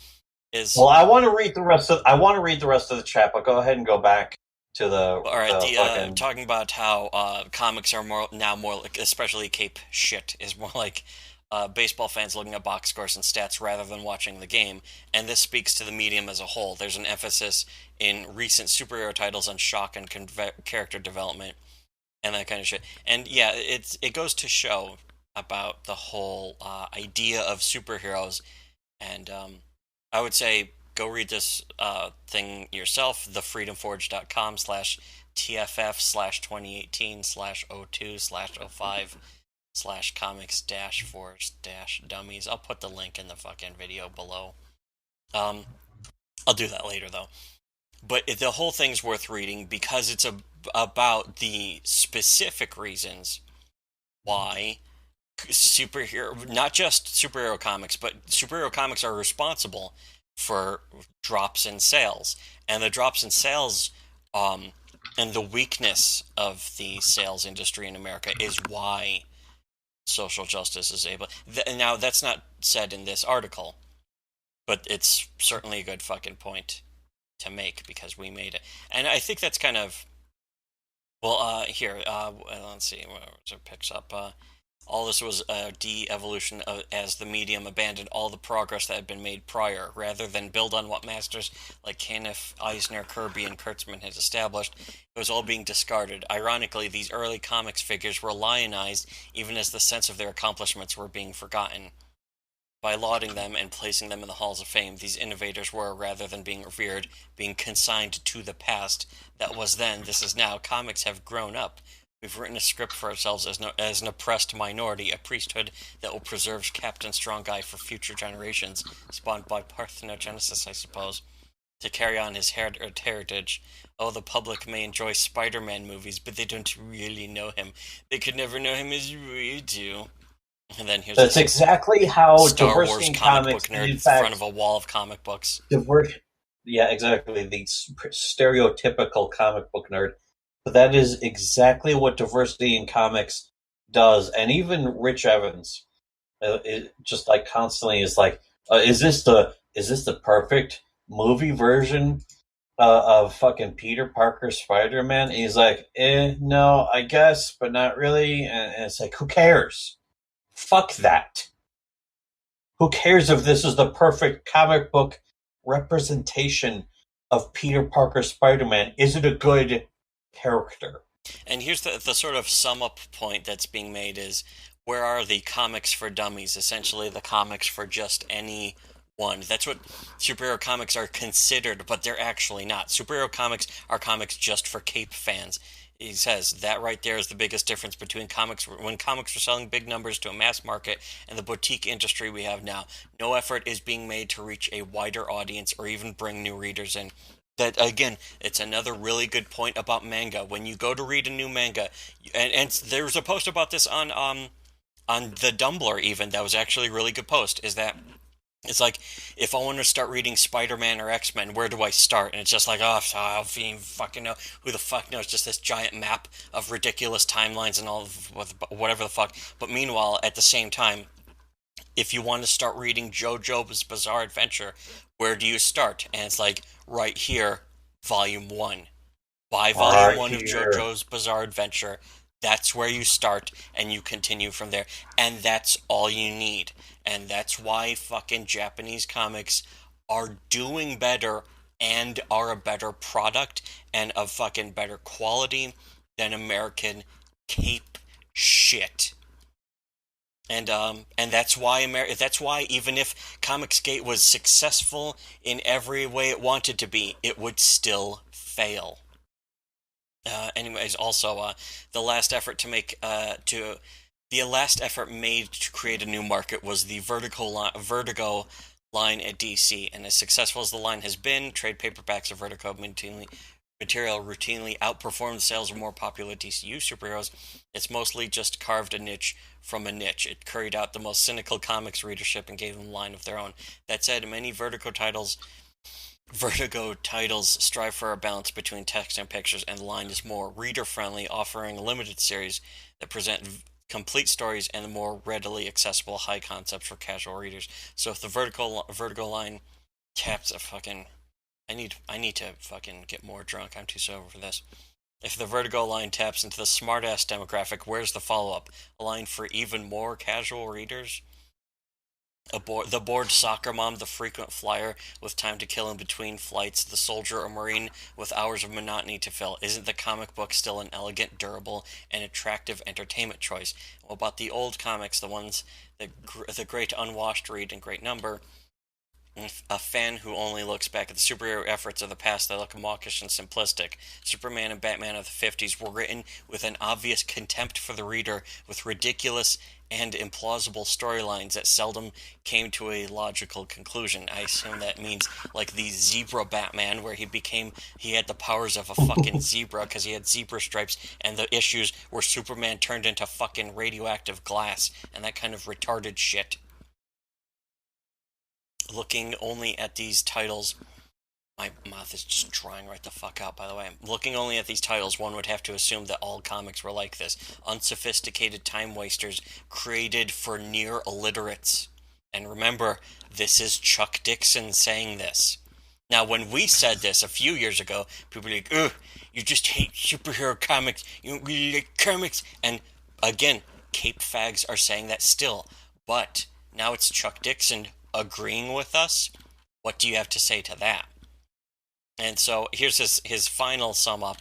is Well, I want to read the rest of. I want to read the rest of the chat, but go ahead and go back to all right. the The fucking. talking about how comics are more like, especially Cape shit, is more like baseball fans looking at box scores and stats rather than watching the game, and this speaks to the medium as a whole. There's an emphasis in recent superhero titles on shock and character development and that kind of shit. And yeah, it goes to show about the whole idea of superheroes. And I would say go read this thing yourself, thefreedomforge.com/tff/2018/02/05/comics dash force dash dummies. I'll put the link in the fucking video below. Um, I'll do that later though. But the whole thing's worth reading because it's about the specific reasons why superhero, not just superhero comics, but superhero comics are responsible for drops in sales. And the drops in sales, um, and the weakness of the sales industry in America is why social justice is able. Now, that's not said in this article, but it's certainly a good fucking point to make because we made it. And I think that's kind of well. Here, let's see where it picks up. All this was a de-evolution as the medium abandoned all the progress that had been made prior, rather than build on what masters like Caniff, Eisner, Kirby, and Kurtzman had established. It was all being discarded. Ironically, these early comics figures were lionized, even as the sense of their accomplishments were being forgotten. By lauding them and placing them in the halls of fame, these innovators were, rather than being revered, being consigned to the past. That was then, this is now. Comics have grown up. We've written a script for ourselves as an oppressed minority, a priesthood that will preserve Captain Strong Guy for future generations, spawned by parthenogenesis, I suppose, to carry on his heritage. Oh, the public may enjoy Spider-Man movies, but they don't really know him. They could never know him as we do. And then here's That's this exactly how Star diversity Wars in comic book comics, and nerd in in front of fact, a wall of comic books. diverse. Yeah, exactly. The stereotypical comic book nerd. But that is exactly what diversity in comics does, and even Rich Evans, it just like constantly is like, is this the perfect movie version of fucking Peter Parker Spider Man? He's like, no, I guess, but not really. And it's like, who cares? Fuck that. Who cares if this is the perfect comic book representation of Peter Parker Spider Man? Is it a good character? And here's the sort of sum up point that's being made is where are the comics for dummies? Essentially, the comics for just any one. That's what superhero comics are considered, but they're actually not. Superhero comics are comics just for Cape fans. He says that right there is the biggest difference between comics when comics were selling big numbers to a mass market and the boutique industry we have now. No effort is being made to reach a wider audience or even bring new readers in. That again, it's another really good point about manga. When you go to read a new manga, and there's a post about this on the Dumbler even that was actually a really good post. Is that it's like if I want to start reading Spider-Man or X-Men, where do I start? And it's just like, oh, I don't even fucking know. Who the fuck knows? Just this giant map of ridiculous timelines and all of whatever the fuck. But meanwhile, at the same time, if you want to start reading JoJo's Bizarre Adventure, where do you start? And it's like right here, Volume 1. Buy Volume Right 1 of here. JoJo's Bizarre Adventure. That's where you start, and you continue from there. And that's all you need. And that's why fucking Japanese comics are doing better and are a better product and of fucking better quality than American cape shit. And that's why that's why even if Comicsgate was successful in every way it wanted to be, it would still fail. Anyways, also the last effort to make to the last effort made to create a new market was the Vertigo line at DC, and as successful as the line has been, trade paperbacks of Vertigo material routinely outperform the sales of more popular DCU superheroes. It's mostly just carved a niche from a niche. It curried out the most cynical comics readership and gave them a line of their own. That said, many Vertigo titles strive for a balance between text and pictures, and the line is more reader-friendly, offering a limited series that present complete stories and more readily accessible high concepts for casual readers. So if the Vertigo line taps a fucking I need to fucking get more drunk. I'm too sober for this. If the Vertigo line taps into the smartass demographic, where's the follow-up? A line for even more casual readers? The bored soccer mom, the frequent flyer with time to kill in between flights, the soldier or marine with hours of monotony to fill. Isn't the comic book still an elegant, durable, and attractive entertainment choice? What about the old comics, the ones that the great unwashed read in great number? A fan who only looks back at the superhero efforts of the past that look mawkish and simplistic. Superman and Batman of the 50s were written with an obvious contempt for the reader, with ridiculous and implausible storylines that seldom came to a logical conclusion. I assume that means like the Zebra Batman, where he had the powers of a fucking zebra because he had zebra stripes, and the issues where Superman turned into fucking radioactive glass and that kind of retarded shit. Looking only at these titles, my mouth is just drying right the fuck out, by the way. Looking only at these titles, one would have to assume that all comics were like this. Unsophisticated time wasters created for near illiterates. And remember, this is Chuck Dixon saying this. Now, when we said this a few years ago, people were like, ugh, you just hate superhero comics. You don't really like comics. And again, Cape Fags are saying that still. But now it's Chuck Dixon agreeing with us. What do you have to say to that? And so here's his final sum up.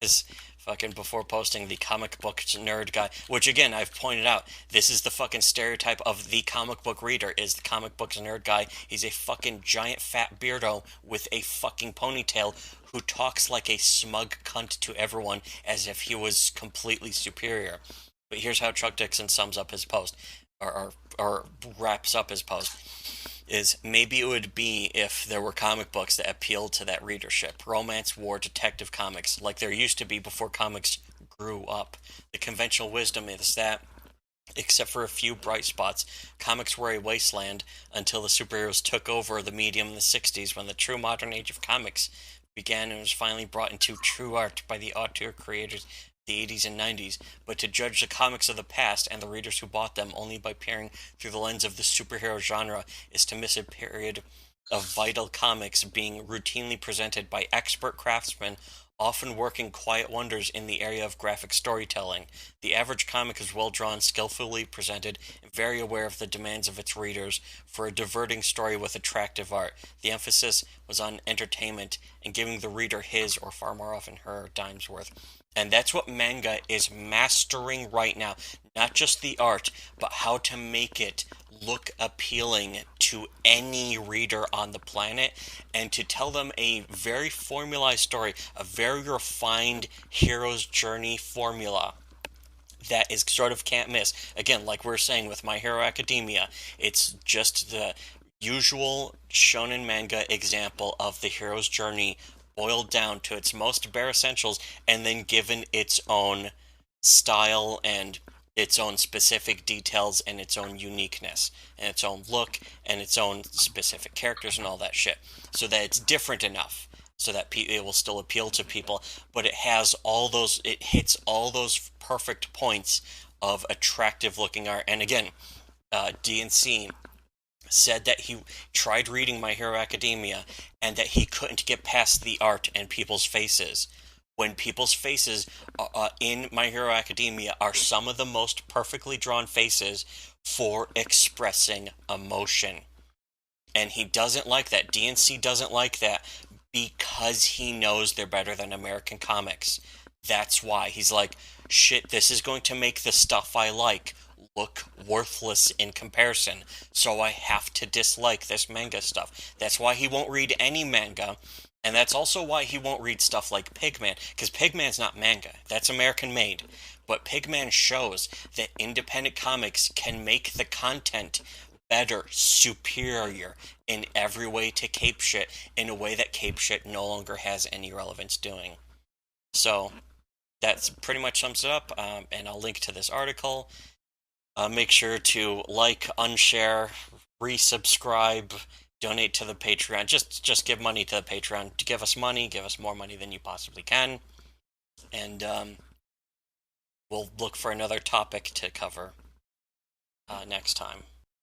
His fucking before posting the comic book nerd guy, which again I've pointed out, this is the fucking stereotype of the comic book reader, is the comic book nerd guy. He's a fucking giant fat beardo with a fucking ponytail who talks like a smug cunt to everyone as if he was completely superior. But here's how Chuck Dixon sums up his post, or wraps up his post, is maybe it would be if there were comic books that appealed to that readership. Romance, war, detective comics, like there used to be before comics grew up. The conventional wisdom is that, except for a few bright spots, comics were a wasteland until the superheroes took over the medium in the 60s, when the true modern age of comics began and was finally brought into true art by the auteur creators the 80s and 90s, but to judge the comics of the past and the readers who bought them only by peering through the lens of the superhero genre is to miss a period of vital comics being routinely presented by expert craftsmen, often working quiet wonders in the area of graphic storytelling. The average comic is well drawn, skillfully presented, and very aware of the demands of its readers for a diverting story with attractive art. The emphasis was on entertainment and giving the reader his, or far more often her, dime's worth. And that's what manga is mastering right now. Not just the art, but how to make it look appealing to any reader on the planet, and to tell them a very formalized story, a very refined hero's journey formula that is sort of can't miss. Again, like we were saying with My Hero Academia, it's just the usual shonen manga example of the hero's journey boiled down to its most bare essentials, and then given its own style and its own specific details and its own uniqueness and its own look and its own specific characters and all that shit, so that it's different enough so that it will still appeal to people, but it hits all those perfect points of attractive looking art. And again, DNC said that he tried reading My Hero Academia and that he couldn't get past the art and people's faces. When people's faces in My Hero Academia are some of the most perfectly drawn faces for expressing emotion. And he doesn't like that. DNC doesn't like that because he knows they're better than American comics. That's why. He's like, shit, this is going to make the stuff I like look worthless in comparison, so I have to dislike this manga stuff. That's why he won't read any manga, and that's also why he won't read stuff like Pigman, because Pigman's not manga. That's American made. But Pigman shows that independent comics can make the content better, superior in every way to Cape Shit, in a way that Cape Shit no longer has any relevance doing. So that's pretty much sums it up, and I'll link to this article. Make sure to like, unshare, resubscribe, donate to the Patreon. Just give money to the Patreon. To give us money, give us more money than you possibly can, and we'll look for another topic to cover next time.